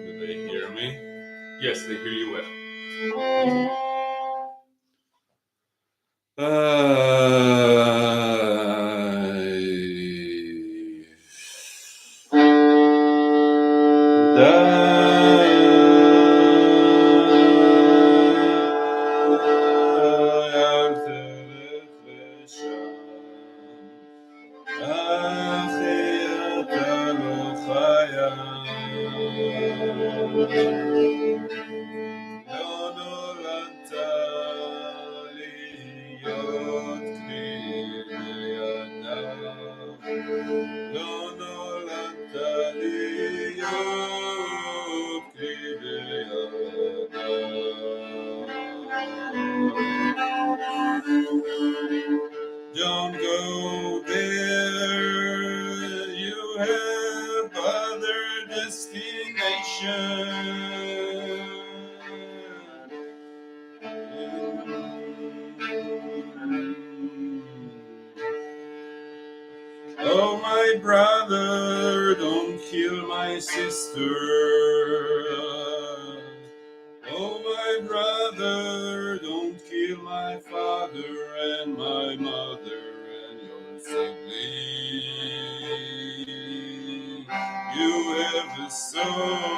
Do they hear me? Yes, they hear you well. Don't go there, you have other destination. Oh, my brother, don't kill my sister. Oh, my brother, don't kill my father and my mother and your sibling. You have a soul.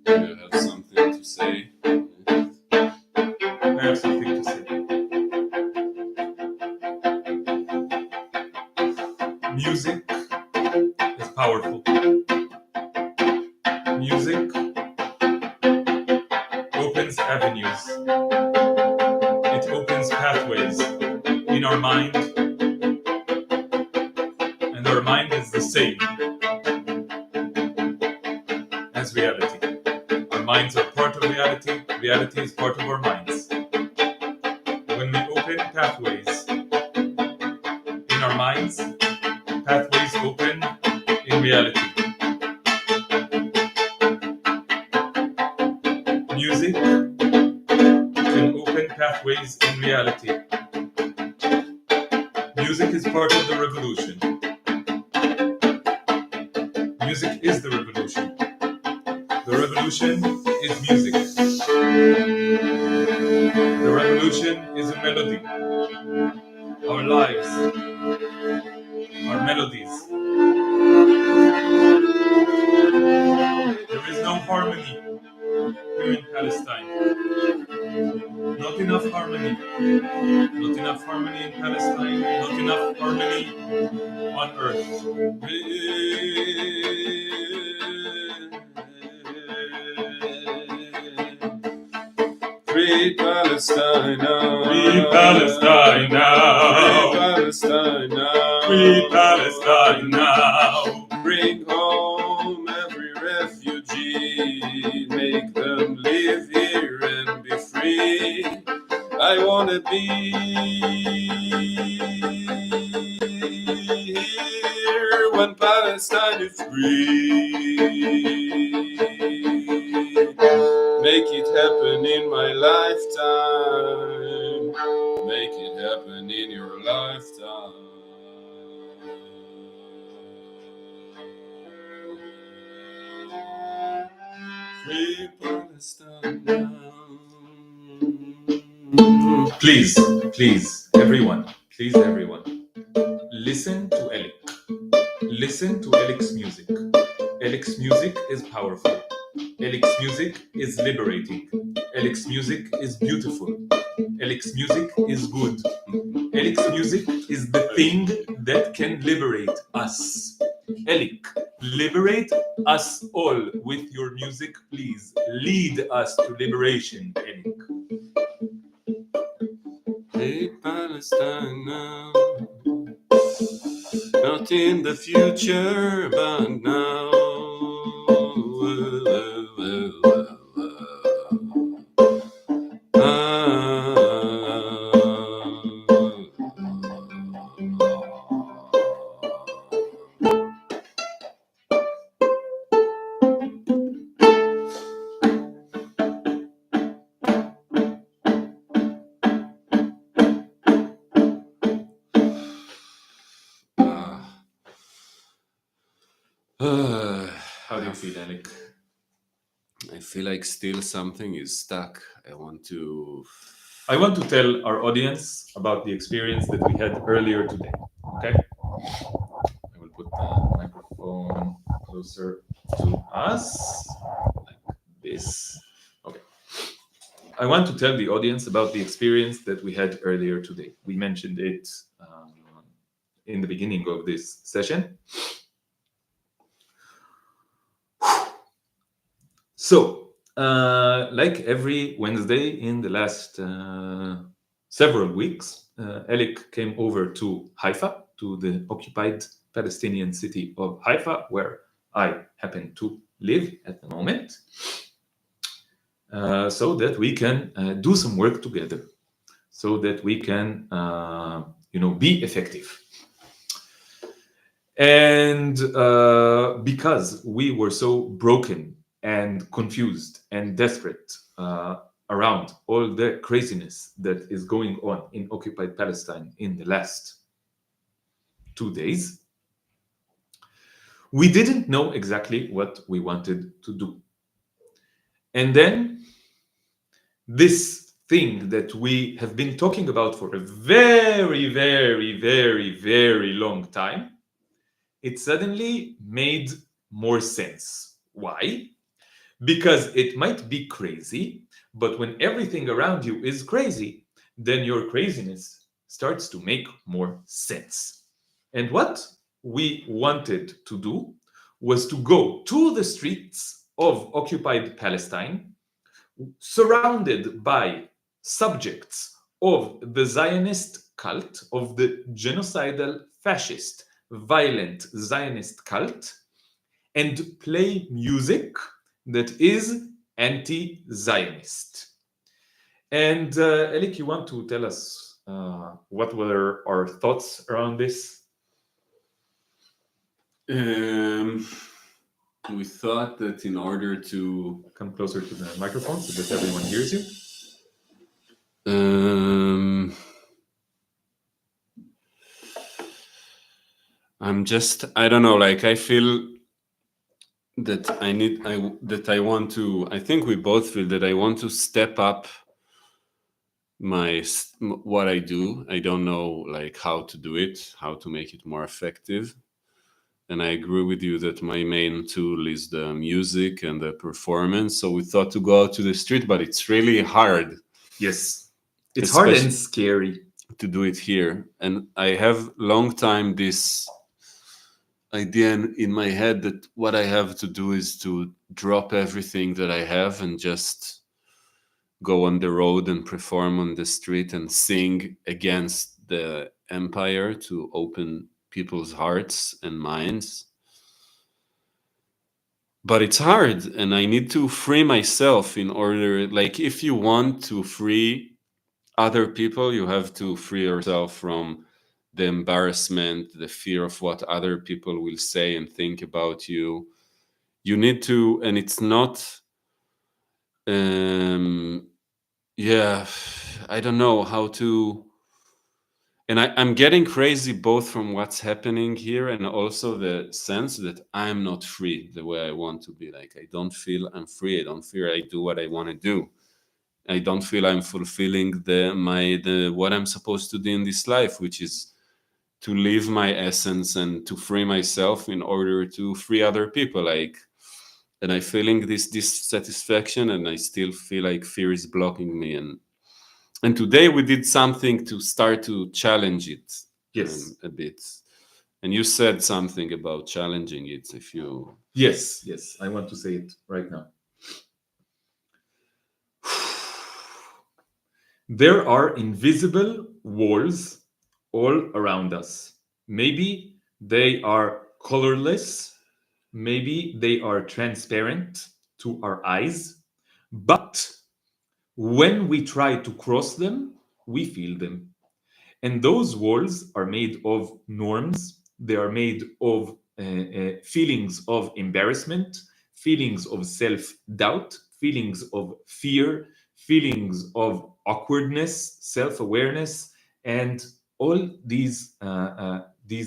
Do you have something to say? I have something to say. Music is powerful. Music opens avenues. It opens pathways in our mind, and our mind is the same as reality. Our minds are part of reality. Reality is part of our minds. When we open pathways in our minds, pathways open in reality. Music can open pathways in reality. Music is part of the revolution. Music is the revolution. The revolution is music. The revolution is a melody. Our lives are melodies. There is no harmony here in Palestine. Not enough harmony. Not enough harmony in Palestine. Not enough harmony on earth. Free Palestine now. Free Palestine now. Free Palestine now. Free Palestine now. Bring home every refugee. Make them live here and be free. I wanna be here when Palestine is free. Make it happen in my lifetime. Make it happen in your lifetime. Free Palestine now. Please, everyone, listen to Elik. Listen to Elik's music. Elik's music is powerful. Elik's music is liberating. Elik's music is beautiful. Elik's music is good. Elik's music is the thing that can liberate us. Elik, liberate us all with your music, please. Lead us to liberation, Elik. Hey, Palestine now. Not in the future, but now. How do you feel, Elik? I feel like still something is stuck. I want to tell our audience about the experience that we had earlier today. Okay? I will put the microphone closer to us, like this. Okay. I want to tell the audience about the experience that we had earlier today. We mentioned it in the beginning of this session. So, like every Wednesday in the last several weeks, Elik came over to Haifa, to the occupied Palestinian city of Haifa, where I happen to live at the moment, so that we can do some work together, so that we can, be effective. And because we were so broken and confused and desperate around all the craziness that is going on in occupied Palestine in the last 2 days, we didn't know exactly what we wanted to do. And then this thing that we have been talking about for a very, very, very, very long time, it suddenly made more sense. Why? Because it might be crazy, but when everything around you is crazy, then your craziness starts to make more sense. And what we wanted to do was to go to the streets of occupied Palestine, surrounded by subjects of the Zionist cult, of the genocidal, fascist, violent Zionist cult, and play music that is anti-Zionist. And Elik, you want to tell us what were our thoughts around this? We thought that in order to come closer to the microphone so that everyone hears you. I don't know, like I feel that I want to, I think we both feel that I want to step up what I do. I don't know like how to do it, how to make it more effective. And I agree with you that my main tool is the music and the performance. So we thought to go out to the street, but it's really hard. Yes, it's hard and scary to do it here. And I have long time this idea in my head that what I have to do is to drop everything that I have and just go on the road and perform on the street and sing against the empire to open people's hearts and minds. But it's hard, and I need to free myself in order, like, if you want to free other people, you have to free yourself from the embarrassment, the fear of what other people will say and think about you. You need to, and it's not, yeah, I don't know how to. And I'm getting crazy both from what's happening here and also the sense that I'm not free the way I want to be. Like, I don't feel I'm free. I don't feel I do what I want to do. I don't feel I'm fulfilling what I'm supposed to do in this life, which is to live my essence and to free myself in order to free other people. Like, and I'm feeling this dissatisfaction, and I still feel like fear is blocking me. And today we did something to start to challenge it. Yes. A bit. And you said something about challenging it. If you Yes, I want to say it right now. There are invisible walls all around us. Maybe they are colorless, maybe they are transparent to our eyes, but when we try to cross them, we feel them. And those walls are made of norms, they are made of feelings of embarrassment, feelings of self doubt, feelings of fear, feelings of awkwardness, self awareness, and all these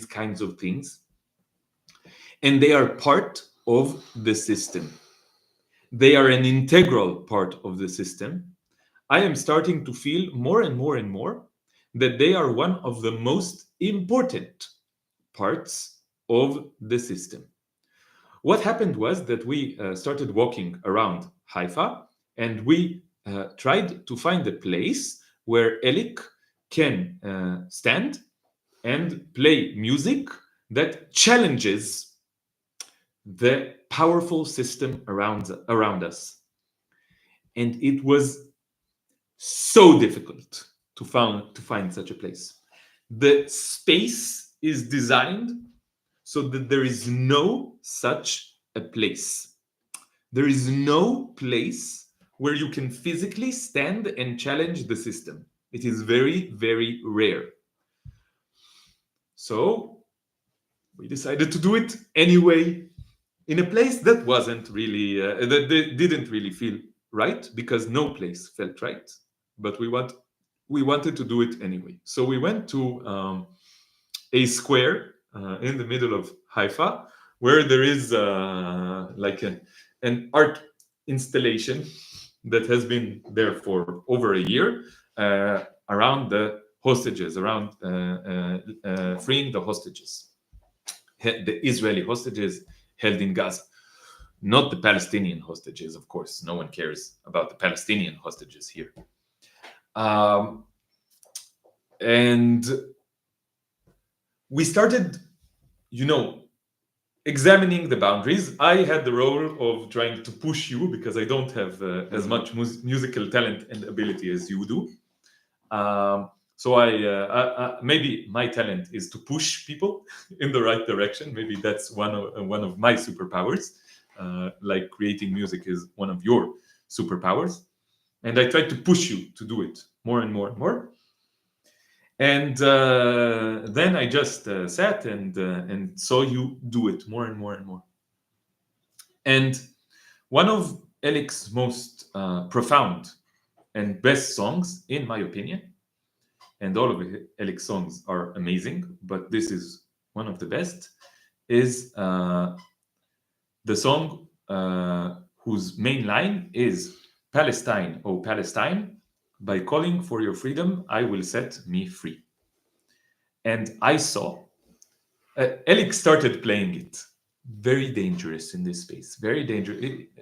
kinds of things. And they are part of the system. They are an integral part of the system. I am starting to feel more and more and more that they are one of the most important parts of the system. What happened was that we started walking around Haifa, and we tried to find a place where Elik can stand and play music that challenges the powerful system around us. And it was so difficult to find such a place. The space is designed so that there is no such a place. There is no place where you can physically stand and challenge the system. It is very, very rare. So we decided to do it anyway in a place that wasn't really, that didn't really feel right, because no place felt right. But we wanted to do it anyway. So we went to a square in the middle of Haifa, where there is like an art installation that has been there for over a year around the hostages, around freeing the hostages, the Israeli hostages held in Gaza. Not the Palestinian hostages, of course. No one cares about the Palestinian hostages here. And we started, examining the boundaries. I had the role of trying to push you because I don't have as much musical talent and ability as you do. So I maybe my talent is to push people in the right direction. Maybe that's one of my superpowers. Like creating music is one of your superpowers, and I tried to push you to do it more and more and more. And then I just sat and saw you do it more and more and more. And one of Elik's most profound and best songs, in my opinion, and all of Elik's songs are amazing, but this is one of the best, is the song whose main line is Palestine, oh Palestine, by calling for your freedom, I will set me free. And I saw Elik started playing it. Very dangerous in this space. Very dangerous.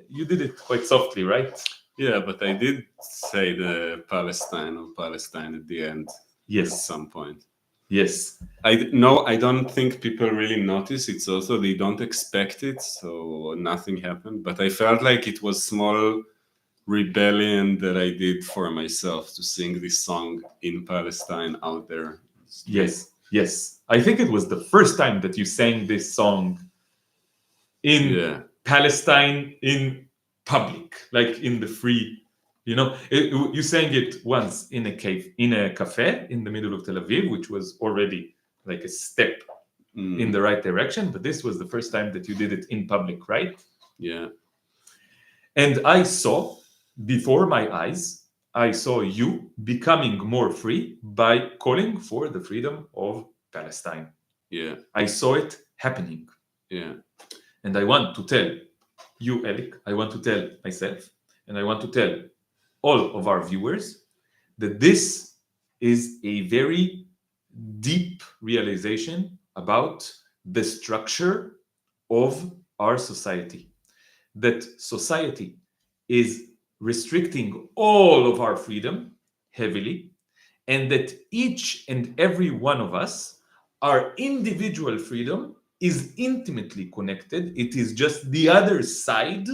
You did it quite softly, right? Yeah, but I did say the Palestine or Palestine at the end. Yes. At some point. Yes. I don't think people really notice. It's also they don't expect it, so nothing happened. But I felt like it was small rebellion that I did for myself to sing this song in Palestine out there. Yes, yes. I think it was the first time that you sang this song in Palestine in public, like in the free. You know, you sang it once in a cave, in a cafe in the middle of Tel Aviv, which was already like a step in the right direction. But this was the first time that you did it in public, right? Yeah. And I saw before my eyes, I saw you becoming more free by calling for the freedom of Palestine. Yeah. I saw it happening. Yeah. And I want to tell you, Elik, I want to tell myself, and I want to tell all of our viewers that this is a very deep realization about the structure of our society. That society is restricting all of our freedom heavily, and that each and every one of us, our individual freedom is intimately connected. It is just the other side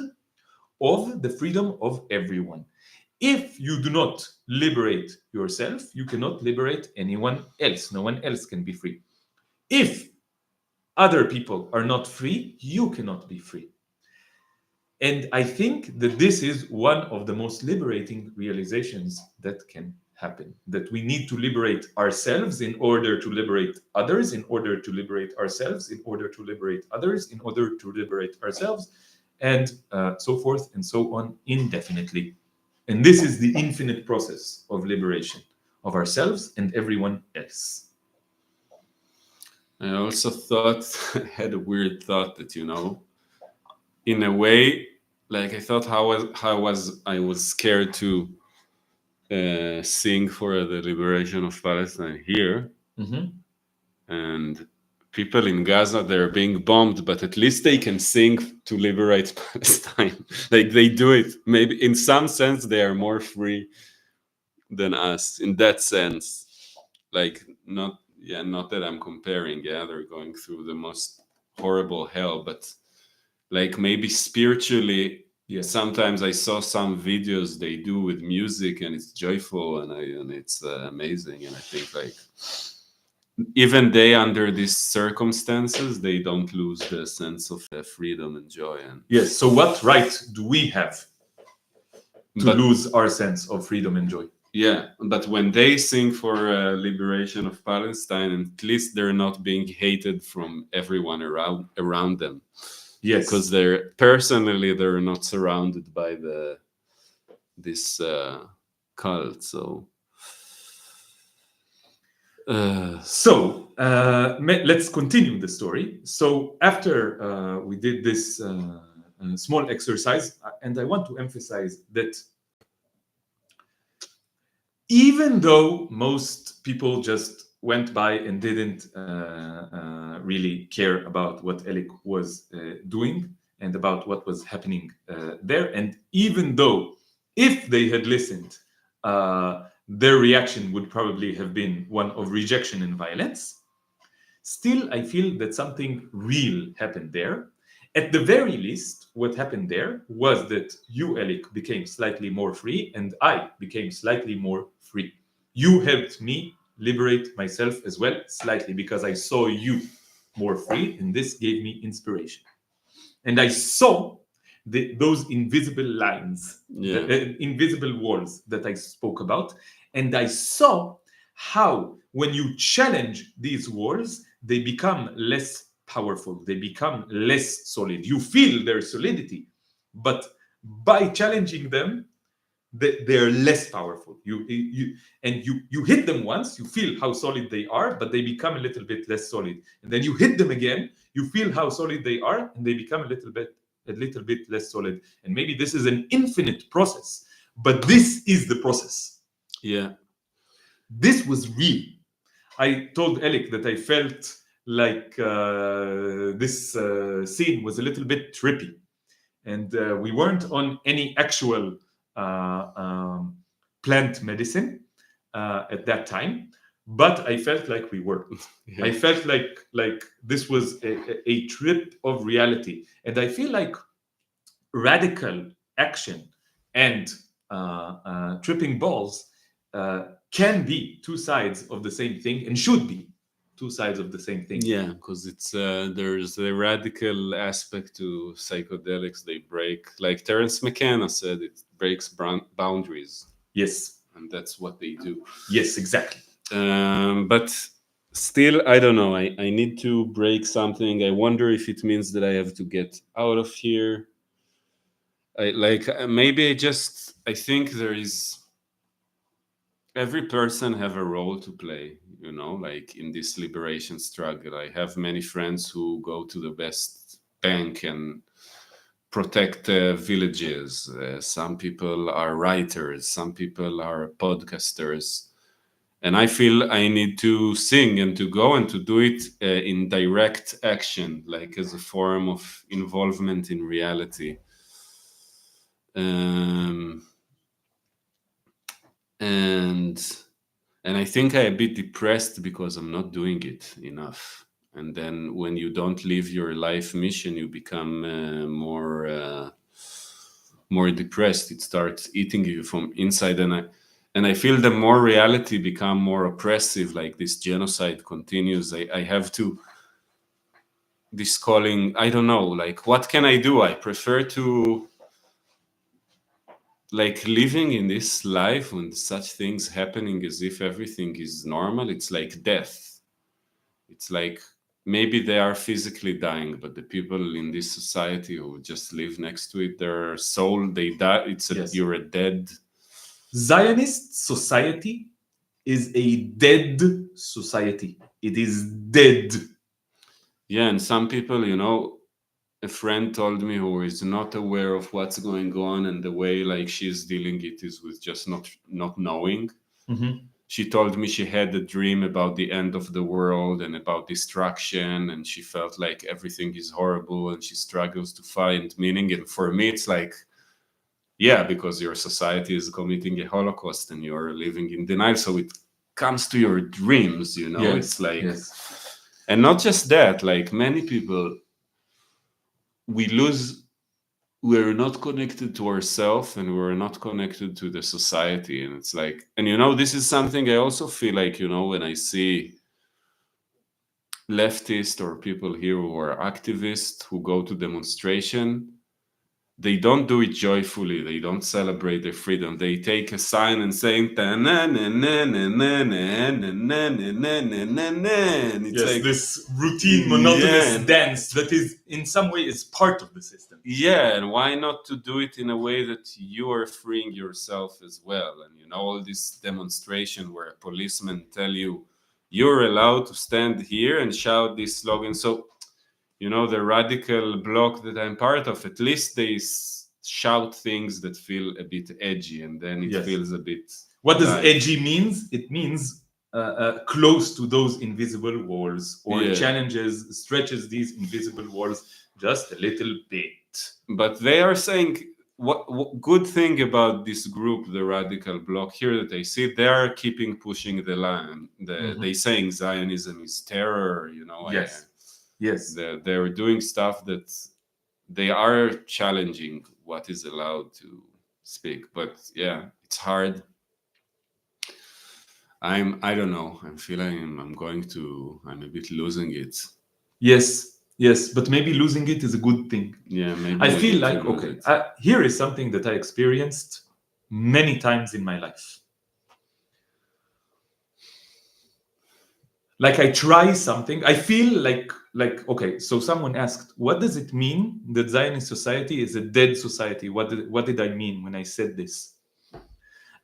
of the freedom of everyone. If you do not liberate yourself, you cannot liberate anyone else. No one else can be free. If other people are not free, you cannot be free. And I think that this is one of the most liberating realizations that can happen, that we need to liberate ourselves in order to liberate others, in order to liberate ourselves, in order to liberate others, in order to liberate ourselves, and so forth and so on indefinitely. And this is the infinite process of liberation of ourselves and everyone else. I also had a weird thought that, in a way, like I thought I was scared to sing for the liberation of Palestine here. Mm-hmm. And people in Gaza, they're being bombed, but at least they can sing to liberate Palestine. Like they do it. Maybe in some sense they are more free than us in that sense. Like not that I'm comparing. Yeah, they're going through the most horrible hell, but like maybe spiritually. Yeah, sometimes I saw some videos they do with music and it's joyful and it's amazing. And I think like even they, under these circumstances, they don't lose the sense of freedom and joy. And yes. So what right do we have to lose our sense of freedom and joy? Yeah, but when they sing for liberation of Palestine, at least they're not being hated from everyone around them. Yes, because they're not surrounded by this cult. So let's continue the story. So after we did this small exercise, and I want to emphasize that even though most people just went by and didn't really care about what Elik was doing and about what was happening there, and even though if they had listened, their reaction would probably have been one of rejection and violence, still I feel that something real happened there. At the very least, what happened there was that you, Elik, became slightly more free and I became slightly more free. You helped me liberate myself as well, slightly, because I saw you more free and this gave me inspiration. And I saw those invisible lines, invisible walls that I spoke about. And I saw how when you challenge these walls, they become less powerful, they become less solid. You feel their solidity, but by challenging them, they're less powerful. You hit them once, you feel how solid they are, but they become a little bit less solid. And then you hit them again, you feel how solid they are, and they become a little bit less solid. And maybe this is an infinite process, but this is the process. Yeah. This was real. I told Elik that I felt like this scene was a little bit trippy, and we weren't on any actual plant medicine at that time, but I felt like we were. Yeah. I felt like this was a trip of reality, and I feel like radical action and tripping balls can be two sides of the same thing, and should be two sides of the same thing. Yeah, because it's there's a radical aspect to psychedelics. They break, like Terence McKenna said, it breaks boundaries, Yes, and that's what they do. yes, exactly. But still, I don't know. I need to break something. I wonder if it means that I have to get out of here. Maybe I think there is, every person have a role to play, like in this liberation struggle. I have many friends who go to the best bank and protect villages. Some people are writers, some people are podcasters, and I feel I need to sing and to go and to do it in direct action, like as a form of involvement in reality. And I think I'm a bit depressed because I'm not doing it enough. And then when you don't live your life mission, you become more depressed. It starts eating you from inside, and I feel the more reality become more oppressive, like this genocide continues. I have to, this calling, I don't know, like what can I do? I prefer to, like, living in this life when such things happening as if everything is normal. It's like death. It's like maybe they are physically dying, but the people in this society who just live next to it, their soul, they die. Yes. You're a dead. Zionist society is a dead society. It is dead. Yeah, and some people, a friend told me who is not aware of what's going on, and the way like she's dealing it is with just not knowing. Mm-hmm. She told me she had a dream about the end of the world and about destruction, and she felt like everything is horrible and she struggles to find meaning. And for me, it's like, yeah, because your society is committing a Holocaust and you're living in denial. So it comes to your dreams, Yes, it's like, yes. And not just that, like many people, we're not connected to ourselves and we're not connected to the society. And it's like, and this is something I also feel like, when I see leftists or people here who are activists who go to demonstration, they don't do it joyfully. They don't celebrate their freedom. They take a sign and saying, it's Yes, like this routine, monotonous Yeah. dance that is in some way is part of the system. Yeah, and why not to do it in a way that you are freeing yourself as well? And all this demonstration where a policeman tell you you're allowed to stand here and shout this slogan. So, the radical bloc that I'm part of, at least they shout things that feel a bit edgy, and then it Yes. feels a bit. What does light. edgy means? It means close to those invisible walls, or Yeah. stretches these invisible walls just a little bit. But they are saying what good thing about this group, the radical bloc here, that I see, they are keeping pushing the line. They saying Zionism is terror. Yes. Yes. They're doing stuff that they are challenging what is allowed to speak. But yeah, it's hard. I don't know. I'm feeling I'm a bit losing it. Yes, yes, but maybe losing it is a good thing. Yeah, maybe I we feel need to like, lose okay, it. here is something that I experienced many times in my life. Like I try something, I feel like okay, so someone asked, what does it mean that Zionist society is a dead society? What did I mean when I said this?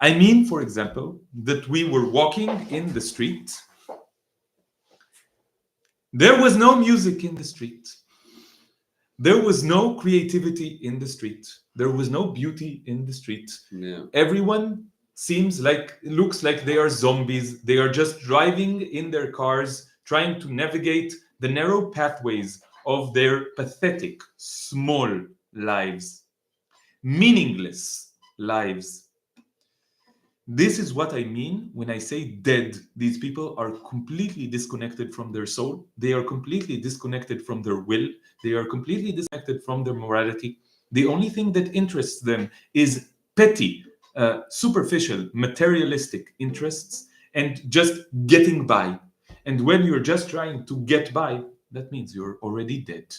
I mean, for example, that we were walking in the street. There was no music in the street. There was no creativity in the street. There was no beauty in the street. Yeah. Everyone looks like they are zombies. They are just driving in their cars, trying to navigate the narrow pathways of their pathetic, small lives, meaningless lives. This is what I mean when I say dead. These people are completely disconnected from their soul. They are completely disconnected from their will. They are completely disconnected from their morality. The only thing that interests them is petty, superficial, materialistic interests and just getting by. And when you're just trying to get by, that means you're already dead.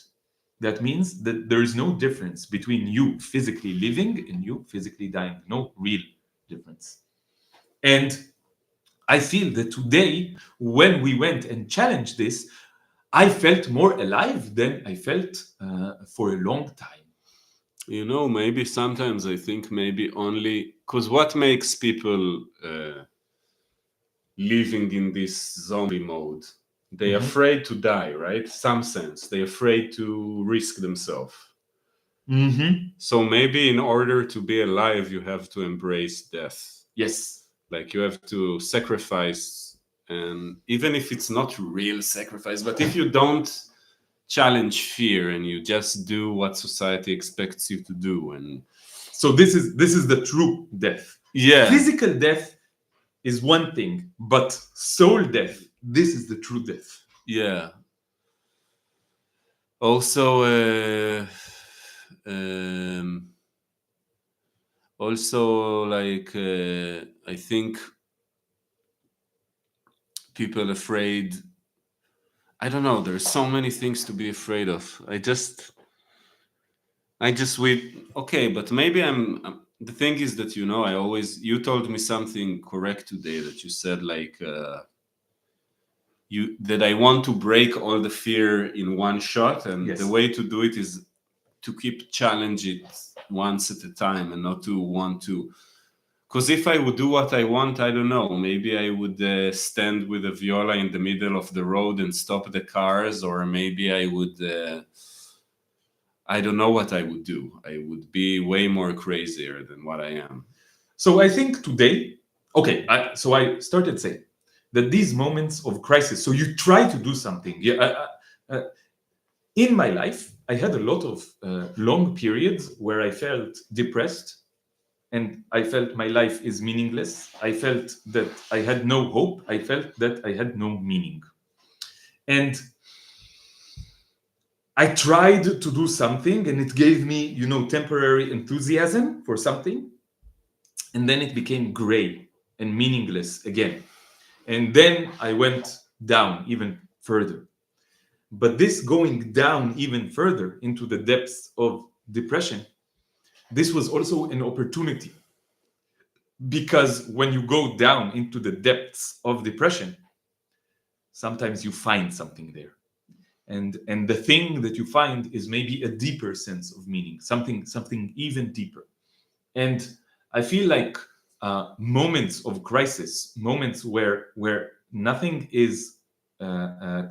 That means that there is no difference between you physically living and you physically dying. No real difference. And I feel that today, when we went and challenged this, I felt more alive than I felt for a long time. You know, maybe sometimes I think maybe only because what makes people living in this zombie mode? They're afraid to die, right? Some sense. They're afraid to risk themselves. So maybe in order to be alive, you have to embrace death. Yes. Like you have to sacrifice, and even if it's not real sacrifice, but if you don't challenge fear and you just do what society expects you to do, and so this is the true death. yeah, Physical death is one thing, but soul death, this is the true death. Yeah. Also, like I think people afraid. I don't know. There's so many things to be afraid of. I just okay, but maybe the thing is that you told me something correct today, that you said like that I want to break all the fear in one shot, and Yes. the way to do it is to keep challenge it once at a time and not to want to. Because if I would do what I want, I don't know, maybe I would stand with a viola in the middle of the road and stop the cars, or maybe I would, I don't know what I would do. I would be way more crazier than what I am. So I think today, okay, so I started saying that these moments of crisis, so you try to do something. Yeah, in my life, I had a lot of long periods where I felt depressed and I felt my life is meaningless. I felt that I had no hope. I felt that I had no meaning. And I tried to do something and it gave me, temporary enthusiasm for something. And then it became gray and meaningless again. And then I went down even further. But this going down even further into the depths of depression, this was also an opportunity. Because when you go down into the depths of depression, sometimes you find something there. And the thing that you find is maybe a deeper sense of meaning, something even deeper. And I feel like moments of crisis, moments where nothing is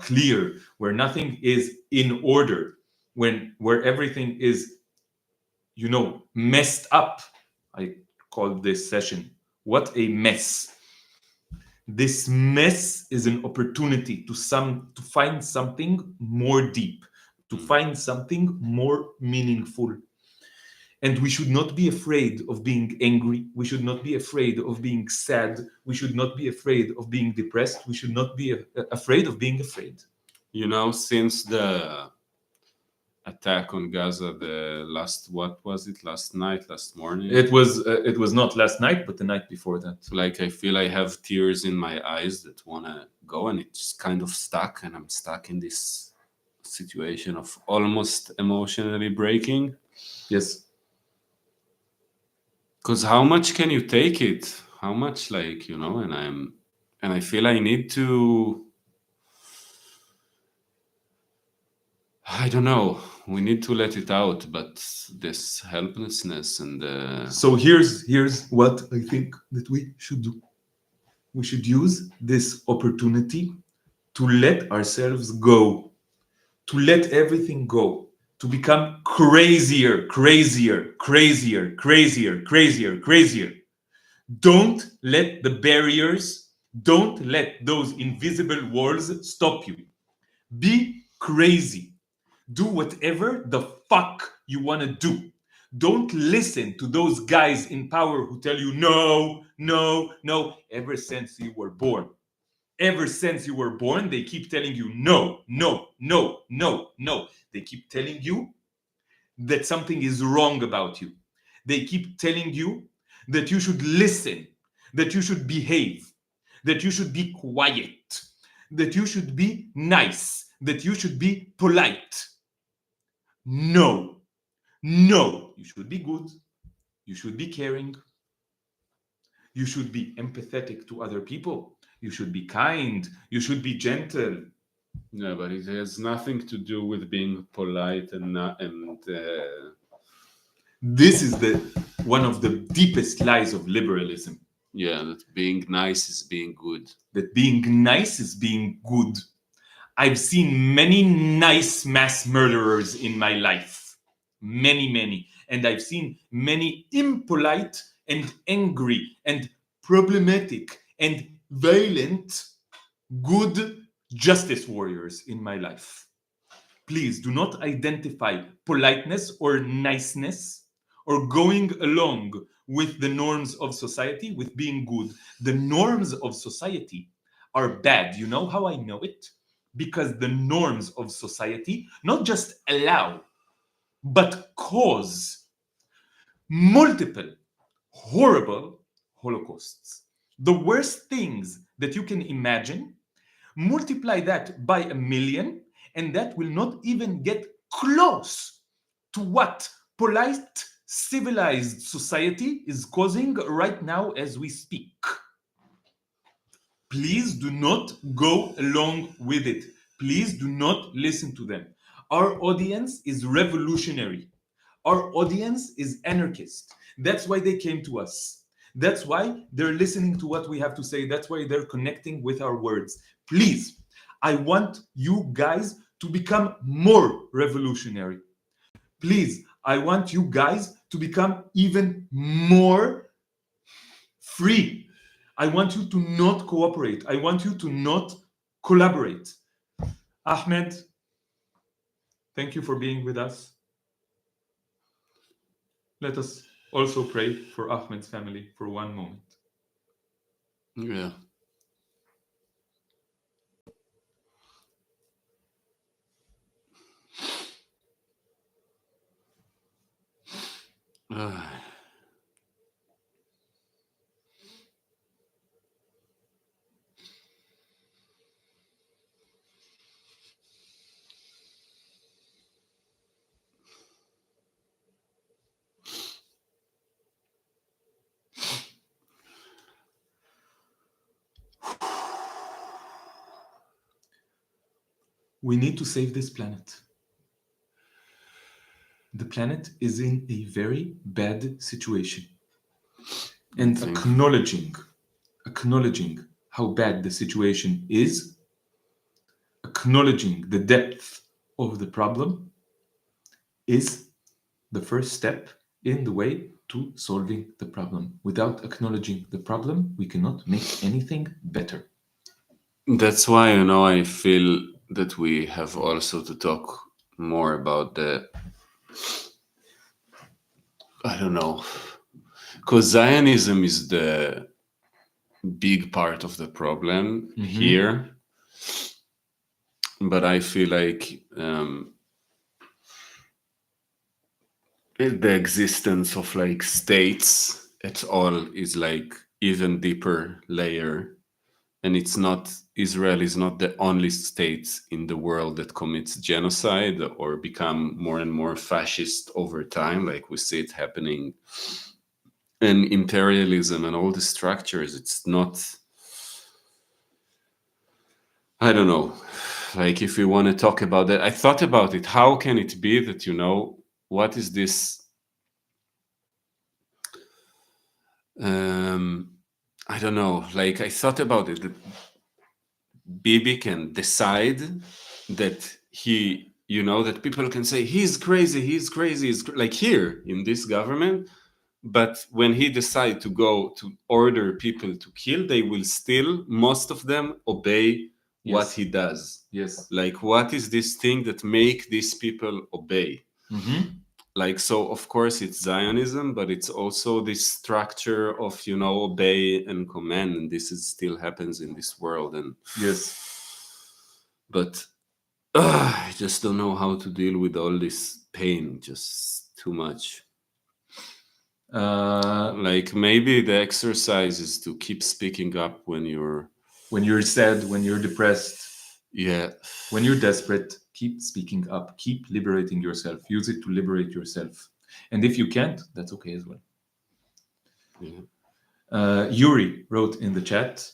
clear, where nothing is in order, where everything is, messed up. I called this session "What a Mess." This mess is an opportunity to find something more deep, to find something more meaningful. And we should not be afraid of being angry. We should not be afraid of being sad. We should not be afraid of being depressed. We should not be afraid of being afraid. Since the attack on Gaza, last night, last morning? It was not last night, but the night before that. Like I feel I have tears in my eyes that want to go, and it's just kind of stuck, and I'm stuck in this situation of almost emotionally breaking. Yes. Because how much can you take it? How much, and I feel I need to, I don't know, we need to let it out, but this helplessness and So here's what I think that we should do. We should use this opportunity to let ourselves go, to let everything go, to become crazier, crazier, crazier, crazier, crazier, crazier. Don't let the barriers, don't let those invisible walls stop you. Be crazy. Do whatever the fuck you want to do. Don't listen to those guys in power who tell you no, no, no. Ever since you were born, they keep telling you no, no, no, no, no. They keep telling you that something is wrong about you. They keep telling you that you should listen, that you should behave, that you should be quiet, that you should be nice, that you should be polite. No, no, you should be good, you should be caring, you should be empathetic to other people, you should be kind, you should be gentle. yeah, but it has nothing to do with being polite and This is one of the deepest lies of liberalism. yeah, that being nice is being good. That being nice is being good. I've seen many nice mass murderers in my life. Many. And I've seen many impolite and angry and problematic and violent good justice warriors in my life. Please do not identify politeness or niceness or going along with the norms of society with being good. The norms of society are bad. You know how I know it? Because the norms of society not just allow, but cause multiple horrible holocausts. The worst things that you can imagine, multiply that by 1,000,000, and that will not even get close to what polite, civilized society is causing right now as we speak. Please do not go along with it. Please do not listen to them. Our audience is revolutionary. Our audience is anarchist. That's why they came to us. That's why they're listening to what we have to say. That's why they're connecting with our words. Please, I want you guys to become more revolutionary. Please, I want you guys to become even more free. I want you to not cooperate. I want you to not collaborate. Ahmed, thank you for being with us. Let us also pray for Ahmed's family for one moment. Yeah. We need to save this planet. The planet is in a very bad situation. And acknowledging how bad the situation is, acknowledging the depth of the problem is the first step in the way to solving the problem. Without acknowledging the problem, we cannot make anything better. That's why, I feel that we have also to talk more about I don't know, because Zionism is the big part of the problem here, but I feel like the existence of like states at all is like even deeper layer, and it's not, Israel is not the only state in the world that commits genocide or become more and more fascist over time, like we see it happening. And imperialism and all the structures, it's not, I don't know, like if we want to talk about that, I thought about it. How can it be that, what is this? I don't know. Like I thought about it. That Bibi can decide that that people can say he's crazy, like here in this government. But when he decide to go to order people to kill, they will still, most of them, obey what Yes. he does. Yes. Like, what is this thing that make these people obey? Like, so of course it's Zionism, but it's also this structure of obey and command, and this still happens in this world. And Yes. but I just don't know how to deal with all this pain. Just too much. Like maybe the exercise is to keep speaking up when you're sad, when you're depressed, yeah, when you're desperate. Keep speaking up, keep liberating yourself, use it to liberate yourself. And if you can't, that's okay as well. Yuri wrote in the chat,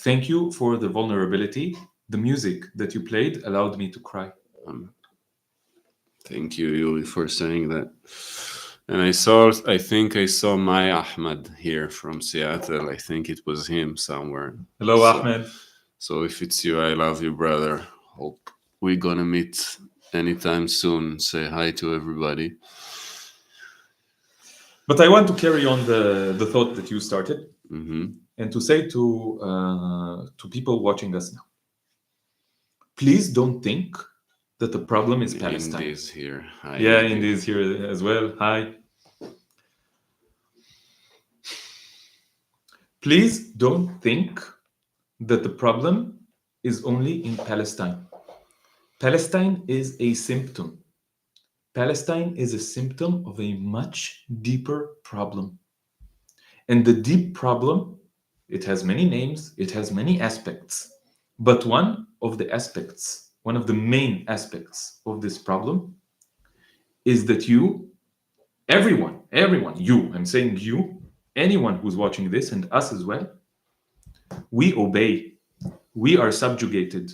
thank you for the vulnerability. The music that you played allowed me to cry. Thank you, Yuri, for saying that. And I think I saw my Ahmed here from Seattle. I think it was him somewhere. Hello, Ahmed. So if it's you, I love you, brother. Hope we're gonna meet anytime soon. Say hi to everybody. But I want to carry on the thought that you started, and to say to people watching us now, please don't think that the problem is Palestine. Indy's here. Hi, yeah, Indy's here as well. Hi. Please don't think that the problem is only in Palestine. Palestine is a symptom. Palestine is a symptom of a much deeper problem. And the deep problem, it has many names, it has many aspects. But one of the main aspects of this problem is that everyone, I'm saying you, anyone who's watching this and us as well, we obey, we are subjugated,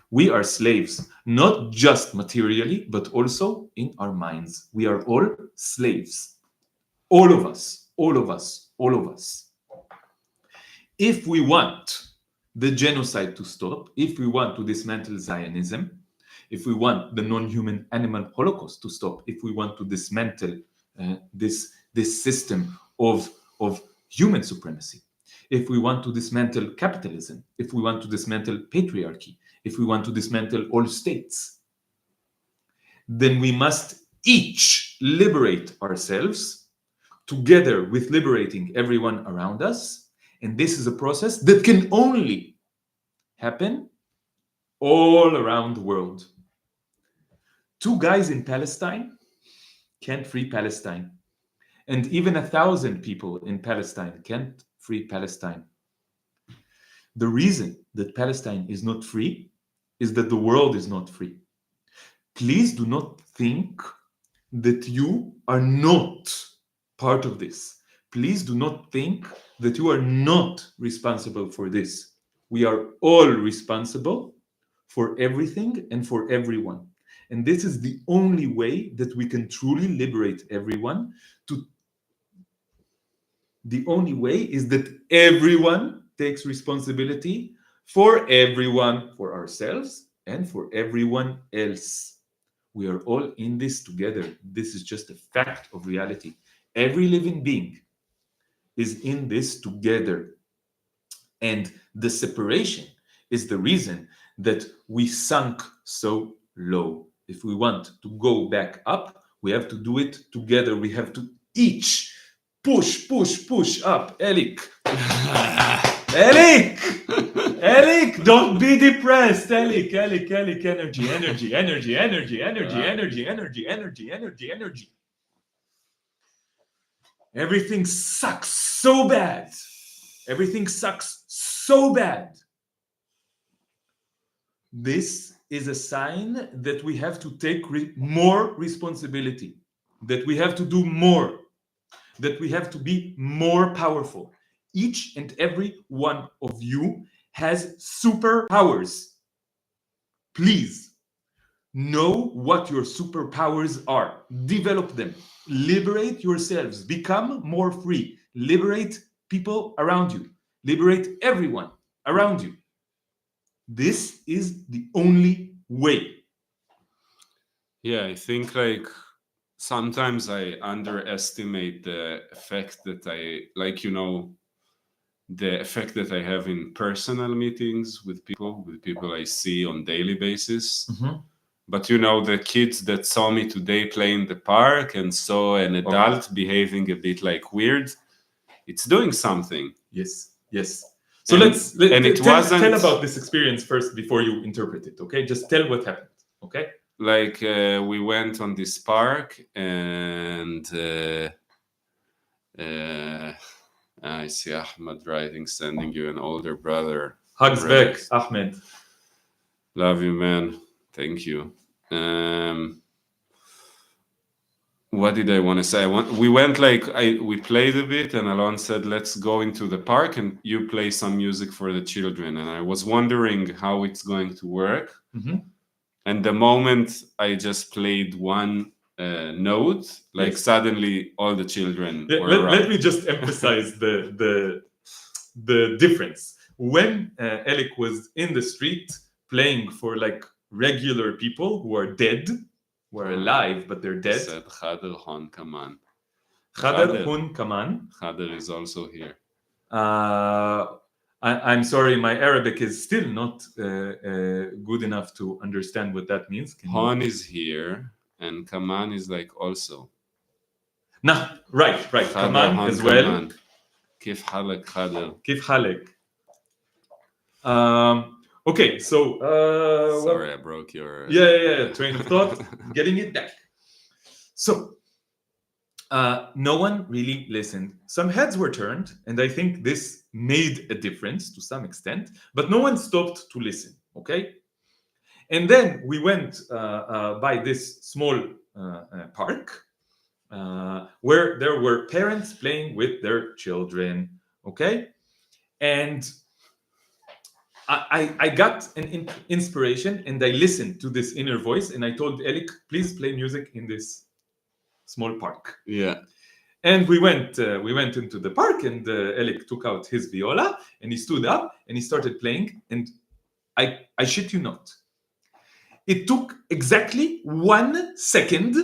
we are slaves, not just materially, but also in our minds. We are all slaves. All of us, all of us, all of us. If we want the genocide to stop, if we want to dismantle Zionism, if we want the non-human animal holocaust to stop, if we want to dismantle this system of human supremacy, if we want to dismantle capitalism, if we want to dismantle patriarchy, if we want to dismantle all states, then we must each liberate ourselves together with liberating everyone around us. And this is a process that can only happen all around the world. 2 guys in Palestine can't free Palestine. And even 1,000 people in Palestine can't free Palestine. The reason that Palestine is not free is that the world is not free. Please do not think that you are not part of this. Please do not think that you are not responsible for this. We are all responsible for everything and for everyone. And this is the only way that we can truly liberate everyone. The only way is that everyone takes responsibility for everyone, for ourselves and for everyone else. We are all in this together. This is just a fact of reality. Every living being is in this together. And the separation is the reason that we sunk so low. If we want to go back up, we have to do it together. We have to each push up. Elik. Elik, don't be depressed. Elik, energy. Everything sucks so bad. Everything sucks so bad. This is a sign that we have to take more responsibility, that we have to do more, that we have to be more powerful. Each and every one of you has superpowers. please know what your superpowers are. Develop them. Liberate yourselves. Become more free. Liberate people around you. Liberate everyone around you. This is the only way. Yeah, I think like sometimes I underestimate the effect that the effect that I have in personal meetings with people I see on daily basis. But the kids that saw me today play in the park and saw an adult behaving a bit like weird, it's doing something. Yes. So tell about this experience first before you interpret it, okay? Just tell what happened, okay? Like we went on this park and I see Ahmed writing, sending you an older brother. Hugs back, Ahmed. Love you, man. Thank you. What did I want to say? We went we played a bit, and Alon said, "Let's go into the park and you play some music for the children." And I was wondering how it's going to work. And the moment I just played one note, suddenly all the children were around. Let me just emphasize the difference. When Elik was in the street playing for regular people who are dead, who are alive but they're dead. Said Khader Hon Kaman. Khader Hun Kaman. Khader is also here. I'm sorry, my Arabic is still not good enough to understand what that means. Hon is here, and Kaman is also. Nah, right. Kaman as well. Kif halak Khader. Kif halak. Okay, so sorry, I broke your train of thought. Getting it back. So no one really listened. Some heads were turned, and I think this made a difference to some extent, but no one stopped to listen, okay? And then we went by this small park where there were parents playing with their children, okay? And I got an inspiration, and I listened to this inner voice, and I told Elik, please play music in this small park. Yeah. And we went into the park, and Elik took out his viola, and he stood up, and he started playing, and I shit you not, it took exactly 1 second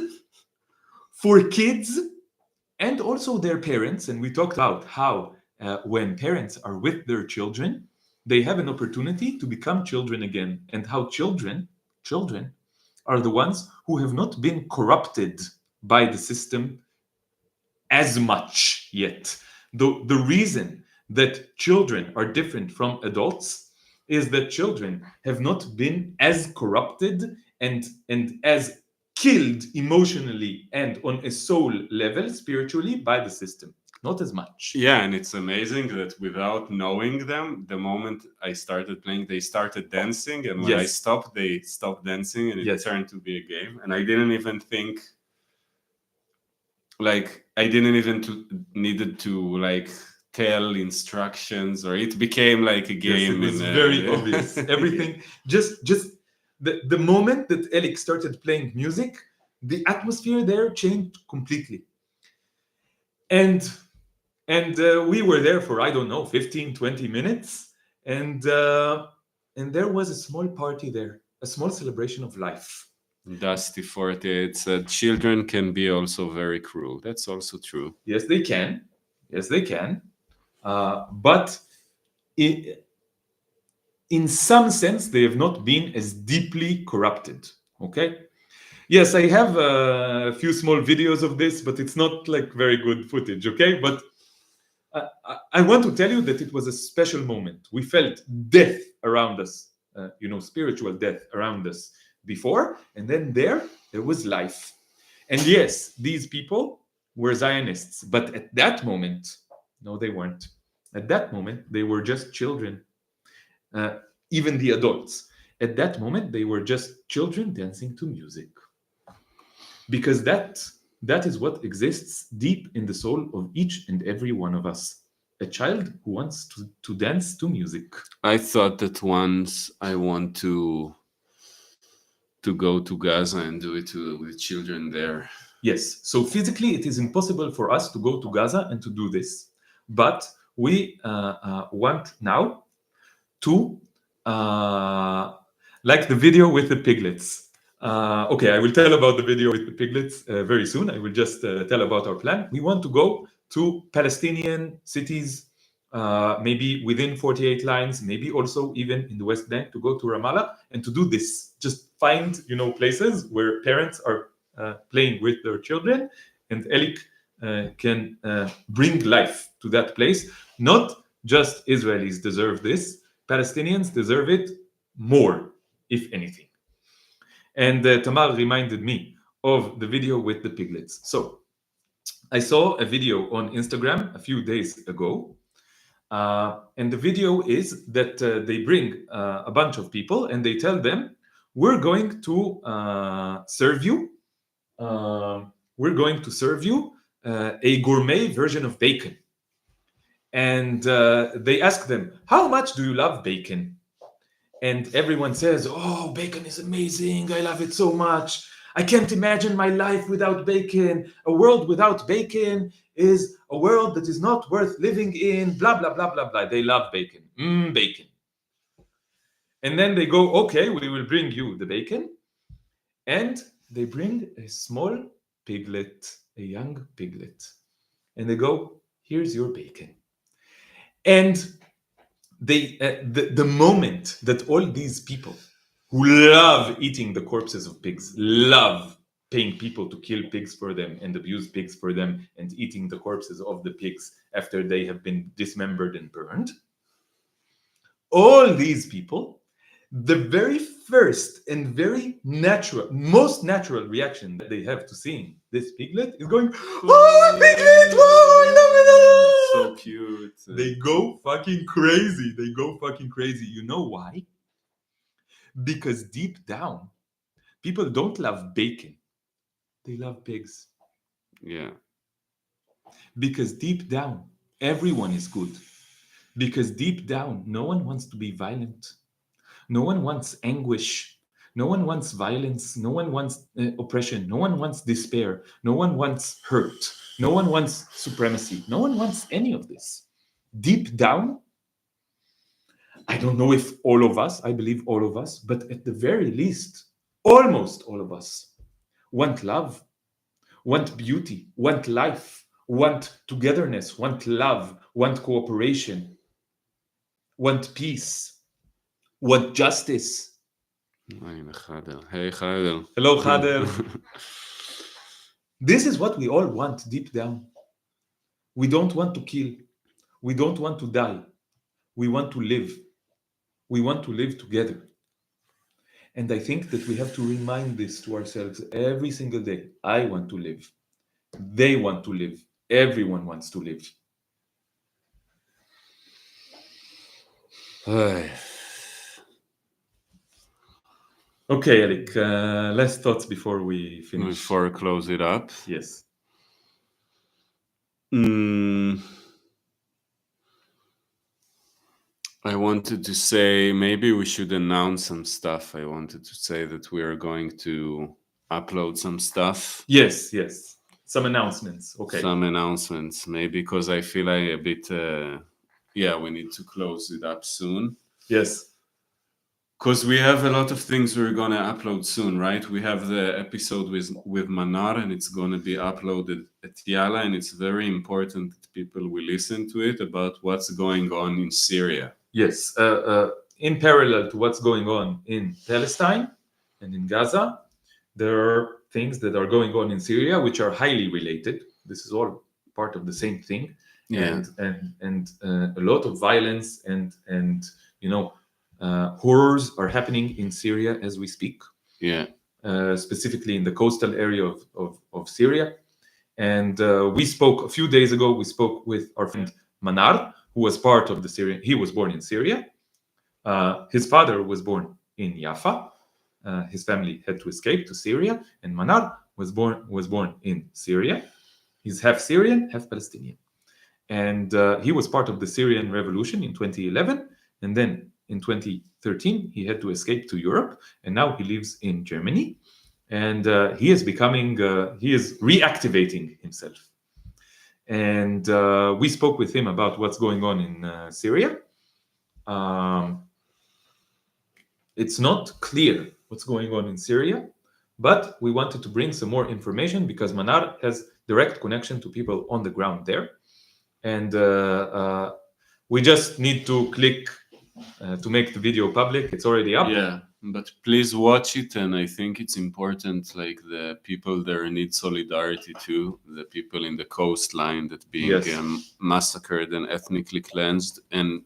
for kids and also their parents, and we talked about how when parents are with their children, they have an opportunity to become children again, and how children are the ones who have not been corrupted by the system as much yet. The reason that children are different from adults is that children have not been as corrupted and as killed emotionally and on a soul level, spiritually, by the system. Not as much. Yeah, and it's amazing that without knowing them, the moment I started playing, they started dancing, and when I stopped, they stopped dancing, and it turned to be a game. And I didn't even think, needed to tell instructions, or it became like a game. Yes, it was very obvious. Everything, just the moment that Elik started playing music, the atmosphere there changed completely. And we were there for, I don't know, 15, 20 minutes. And there was a small party there, a small celebration of life. Dusty 48 said, children can be also very cruel. That's also true. Yes, they can. But in some sense, they have not been as deeply corrupted. Okay? Yes, I have a few small videos of this, but it's not very good footage. Okay? But I want to tell you that it was a special moment. We felt death around us, spiritual death around us before, and then there was life. And yes, these people were Zionists, but at that moment, no, they weren't. At that moment, they were just children, even the adults. At that moment, they were just children dancing to music. Because that is what exists deep in the soul of each and every one of us. A child who wants to dance to music. I thought that once I want to to go to Gaza and do it to the children there. Yes, so physically it is impossible for us to go to Gaza and to do this. But we want now to, like the video with the piglets. Okay, I will tell about the video with the piglets very soon. I will just tell about our plan. We want to go to Palestinian cities, maybe within 48 lines, maybe also even in the West Bank, to go to Ramallah and to do this. Just find, places where parents are playing with their children, and Elik can bring life to that place. Not just Israelis deserve this, Palestinians deserve it more, if anything. And Tamar reminded me of the video with the piglets. So I saw a video on Instagram a few days ago. And the video is that they bring a bunch of people and they tell them, we're going to serve you. We're going to serve you a gourmet version of bacon. And they ask them, how much do you love bacon? And everyone says, oh, bacon is amazing. I love it so much. I can't imagine my life without bacon. A world without bacon is a world that is not worth living in. Blah, blah, blah, blah, blah. They love bacon. Bacon. And then they go, okay, we will bring you the bacon. And they bring a small piglet, a young piglet. And they go, here's your bacon. And they, the moment that all these people who love eating the corpses of pigs, love paying people to kill pigs for them and abuse pigs for them and eating the corpses of the pigs after they have been dismembered and burned, all these people, the very first and very natural, most natural reaction that they have to seeing this piglet is going, oh, a piglet! Oh, I love it! So cute. They go fucking crazy. They go fucking crazy. You know why? Because deep down, people don't love bacon. They love pigs. Yeah. Because deep down, everyone is good. Because deep down, no one wants to be violent. No one wants anguish. No one wants violence. No one wants oppression. No one wants despair. No one wants hurt. No one wants supremacy. No one wants any of this. Deep down, I don't know if all of us, I believe all of us, but at the very least, almost all of us want love, want beauty, want life, want togetherness, want love, want cooperation, want peace, want justice. Hey, Khader. Hello, Khader. This is what we all want deep down. We don't want to kill. We don't want to die. We want to live. We want to live together. And I think that we have to remind this to ourselves every single day. I want to live. They want to live. Everyone wants to live. Okay, Elik, last thoughts before we finish. Before I close it up. Yes. I wanted to say maybe we should announce some stuff. I wanted to say that we are going to upload some stuff. Yes. Some announcements. Okay. Some announcements, maybe, because I feel like a bit, we need to close it up soon. Yes. Because we have a lot of things we're going to upload soon, right? We have the episode with Manar, and it's going to be uploaded at Yala, and it's very important that people will listen to it about what's going on in Syria. Yes. In parallel to what's going on in Palestine and in Gaza, there are things that are going on in Syria which are highly related. This is all part of the same thing. Yeah. And a lot of violence and horrors are happening in Syria as we speak. Yeah. Specifically in the coastal area of Syria. And we spoke a few days ago, we spoke with our friend Manar, who was part of the Syrian. He was born in Syria. His father was born in Jaffa. His family had to escape to Syria, and Manar was born in Syria. He's half Syrian, half Palestinian. And he was part of the Syrian revolution in 2011. And then in 2013, he had to escape to Europe, and now he lives in Germany. And he is reactivating himself. And we spoke with him about what's going on in Syria. It's not clear what's going on in Syria, but we wanted to bring some more information because Manar has direct connection to people on the ground there. And we just need to click to make the video public. It's already up. Yeah, but please watch it. And I think it's important, like the people there need solidarity too. The people in the coastline that being massacred and ethnically cleansed, and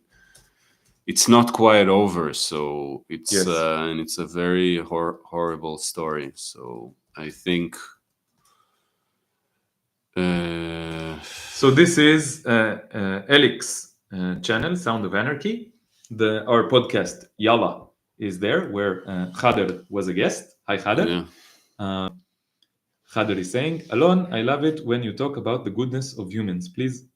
it's not quite over. So it's and it's a very horrible story. So I think. So this is Elik's channel, Sound of Anarchy. Our podcast Yalla is there, where Khader was a guest. Hi, Khader. Yeah. Khader is saying, Alon, I love it when you talk about the goodness of humans. Please,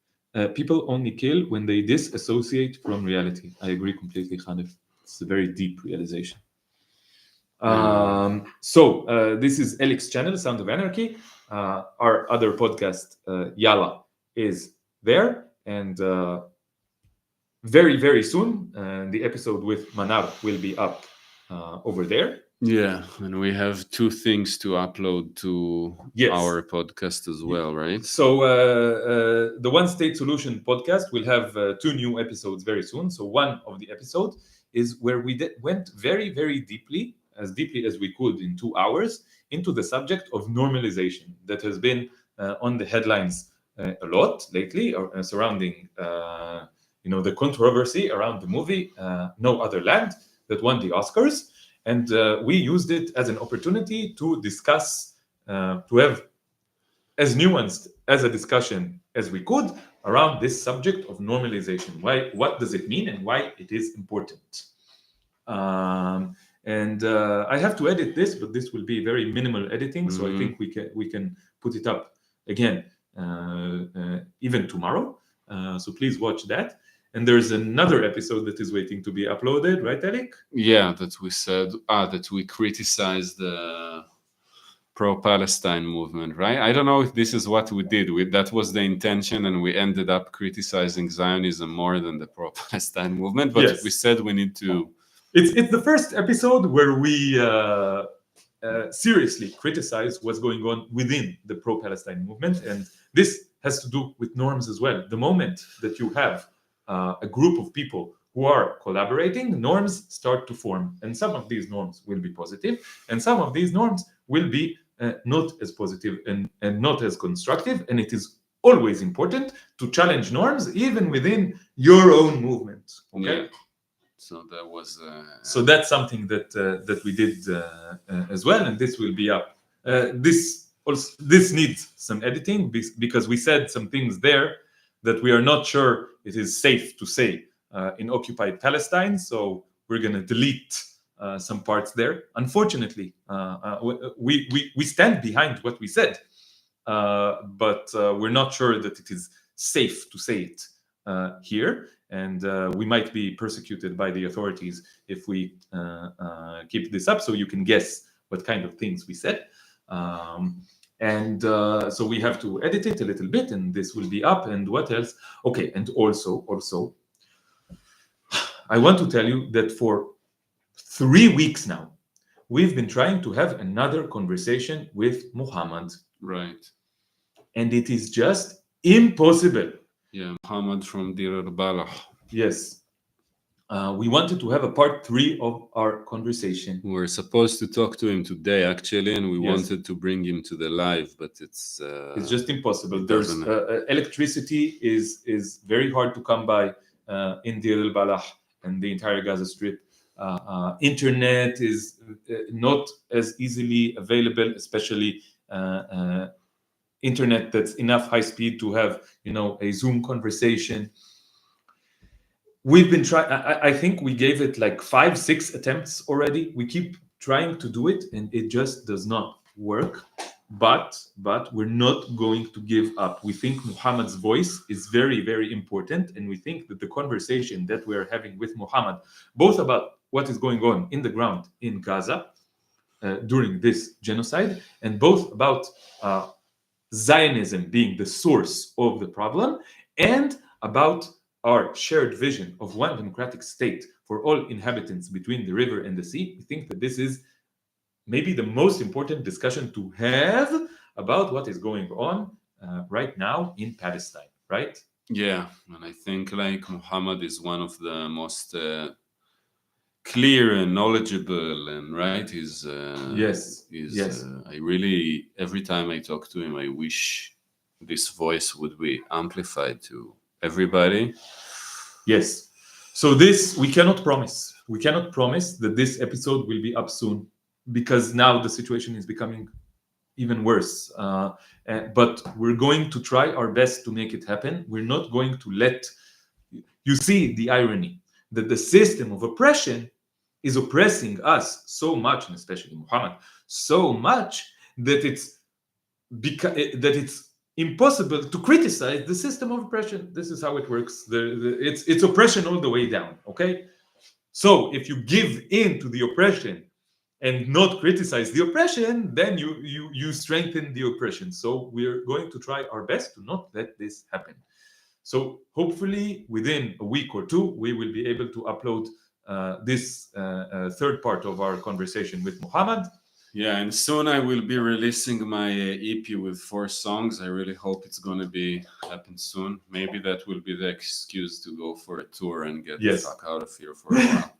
people only kill when they disassociate from reality. I agree completely, Khader. It's a very deep realization. So this is Elik's channel, Sound of Anarchy. Our other podcast, Yalla, is there. And very, very soon, the episode with Manar will be up over there. Yeah, and we have 2 things to upload to our podcast as well, right? So the One State Solution podcast will have 2 new episodes very soon. So one of the episodes is where we went very, very deeply as we could in 2 hours into the subject of normalization that has been on the headlines a lot lately, surrounding the controversy around the movie No Other Land that won the Oscars. And we used it as an opportunity to discuss, to have as nuanced as a discussion as we could around this subject of normalization. What does it mean and why it is important? And I have to edit this, but this will be very minimal editing. So I think we can put it up again even tomorrow. So please watch that. And there's another episode that is waiting to be uploaded, right, Elik? Yeah, that we said that we criticized the pro-Palestine movement, right? I don't know if this is what we did. That was the intention, and we ended up criticizing Zionism more than the pro-Palestine movement. But we said we need to. It's the first episode where we seriously criticize what's going on within the pro-Palestine movement, and this has to do with norms as well. The moment that you have a group of people who are collaborating, norms start to form. And some of these norms will be positive, and some of these norms will be not as positive and not as constructive. And it is always important to challenge norms, even within your own movement. Okay? Yeah. So that was. So that's something that we did as well, and this will be up. This needs some editing because we said some things there that we are not sure it is safe to say in occupied Palestine. So we're going to delete some parts there. Unfortunately, we stand behind what we said, but we're not sure that it is safe to say it here. And we might be persecuted by the authorities if we keep this up. So you can guess what kind of things we said. And so we have to edit it a little bit, and this will be up. And what else? Okay, and also, I want to tell you that for 3 weeks now, we've been trying to have another conversation with Muhammad. Right. And it is just impossible. Yeah, Muhammad from Dir al-Balah. Yes. We wanted to have a part 3 of our conversation. We were supposed to talk to him today, actually, and we wanted to bring him to the live, but it's just impossible. There's electricity is very hard to come by in Dir al-Balah and the entire Gaza Strip. Internet is not as easily available, especially internet that's enough high speed to have a Zoom conversation. We've been trying. I think we gave it like 5-6 attempts already. We keep trying to do it, and it just does not work. but we're not going to give up. We think Muhammad's voice is very, very important, and we think that the conversation that we are having with Muhammad, both about what is going on in the ground in Gaza during this genocide, and both about Zionism being the source of the problem, and about our shared vision of one democratic state for all inhabitants between the river and the sea, we think that this is maybe the most important discussion to have about what is going on right now in Palestine, right? Yeah, and I think like Muhammad is one of the most clear and knowledgeable, and right, Yes. I really, every time I talk to him, I wish this voice would be amplified to everybody. Yes. So this we cannot promise. We cannot promise that this episode will be up soon, because now the situation is becoming even worse. But we're going to try our best to make it happen. We're not going to let you see the irony that the system of oppression is oppressing us so much, and especially Muhammad, so much that it's impossible to criticize the system of oppression. This is how it works. It's oppression all the way down. Okay, so if you give in to the oppression and not criticize the oppression, then you strengthen the oppression. So we're going to try our best to not let this happen. So hopefully within a week or two, we will be able to upload this third part of our conversation with Muhammad. Yeah, and soon I will be releasing my EP with 4 songs. I really hope it's going to be happen soon. Maybe that will be the excuse to go for a tour and get the fuck out of here for a while.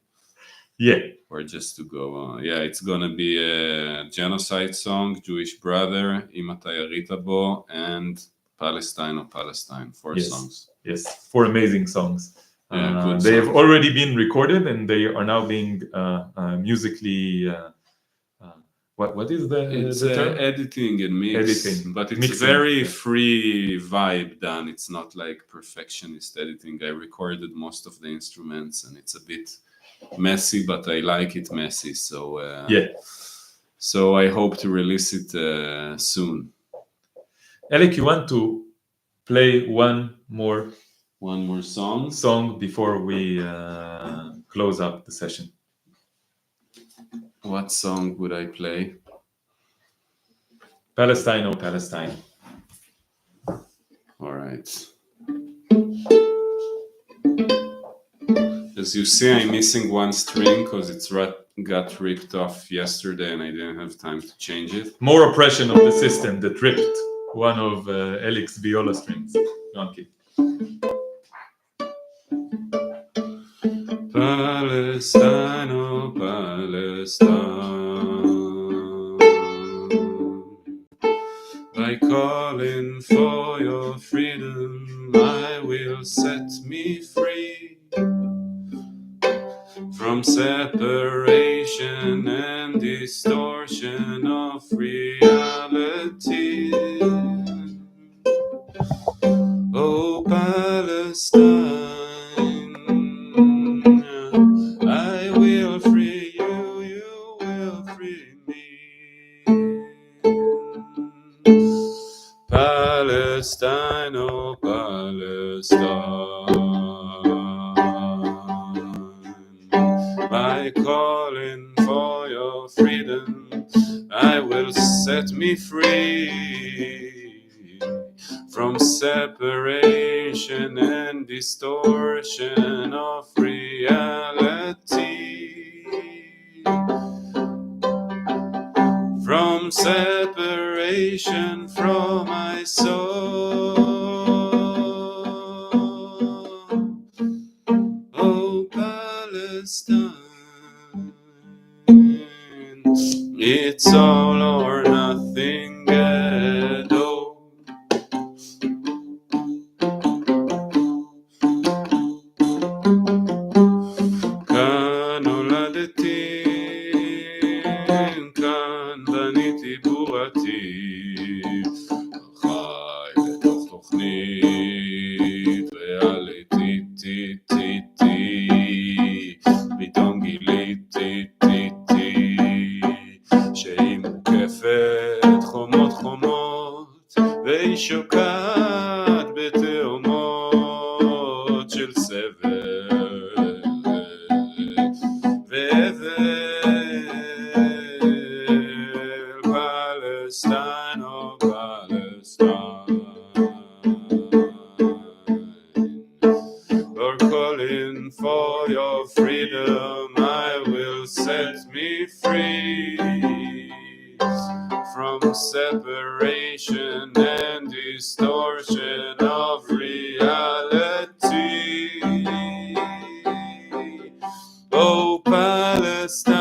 Yeah. Or just to go on. Yeah, it's going to be a genocide song, Jewish Brother, Imata Yarita Bo, and Palestine or Palestine. 4 songs. Yes, 4 amazing songs. Yeah, they have already been recorded and they are now being musically... What is the term? Editing and mix. Editing. But it's Mixing, very free vibe done. It's not like perfectionist editing. I recorded most of the instruments and it's a bit messy, but I like it messy. So so I hope to release it soon. Elik, you want to play one more song before we close up the session? What song would I play? Palestine or Palestine. All right. As you see, I'm missing one string because it's got ripped off yesterday and I didn't have time to change it. More oppression of the system that ripped one of Elik's viola strings. Okay. Palestine, oh Palestine, by calling for your freedom, I will set me free from separation and distortion of reality. Oh Palestine, I will free you, you will free me. Palestine, oh Palestine, by calling for your freedom, I will set me free from separation and distortion of reality. From separation from my soul. Oh Palestine, it's all or nothing ghetto. כאן נולדתי, כאן בניתי בועתי, חי בתוך תוכנית ריאליטי, טי טי טי, פתאום גיליתי, טי טי, שהיא מוקפת Palestine, oh Palestine. You're calling for your freedom, I will set me free from separation and distortion of reality. Oh Palestine,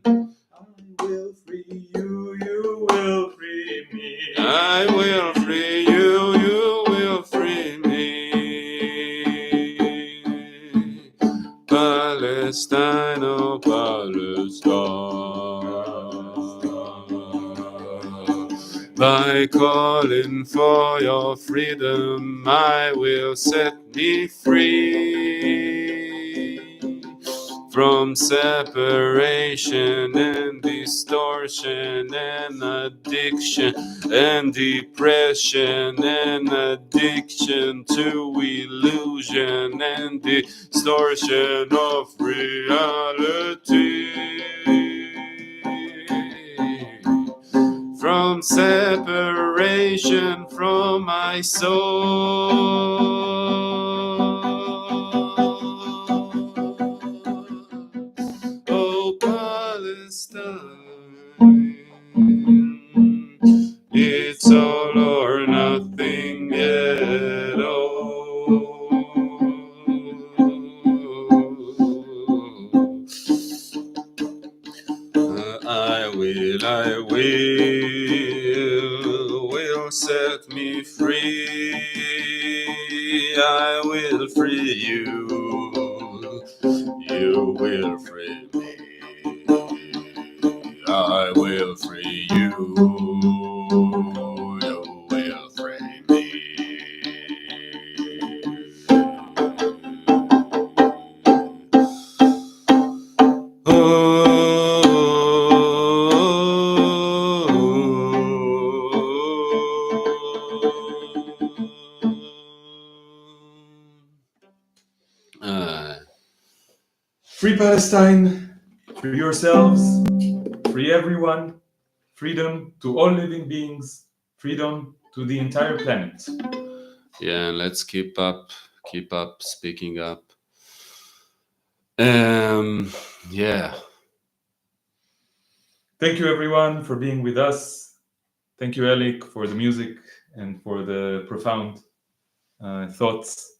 I will free you, you will free me. I will free you, you will free me. Palestine, oh Palestine. By calling for your freedom, I will set me free from separation and distortion and addiction and depression and addiction to illusion and distortion of reality. From separation from my soul. Oh Palestine, it's all or nothing at all. I will set me free. I will free you. You will free me. I will free you. You will free me. Free Palestine, free yourselves, free everyone, freedom to all living beings, freedom to the entire planet. Yeah, let's keep up speaking up. Yeah. Thank you everyone for being with us. Thank you, Elik, for the music and for the profound thoughts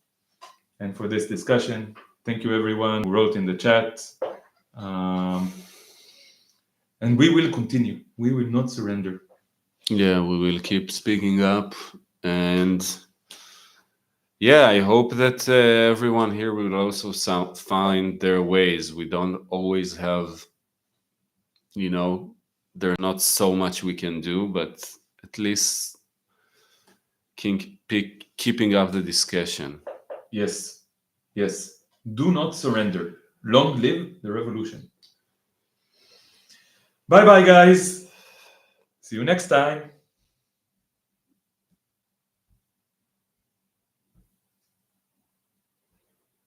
and for this discussion. Thank you everyone who wrote in the chat. And we will continue. We will not surrender. Yeah, we will keep speaking up. And yeah, I hope that everyone here will also find their ways. We don't always have, there's not so much we can do, but at least keeping up the discussion. Yes. Do not surrender. Long live the revolution. Bye-bye, guys. See you next time.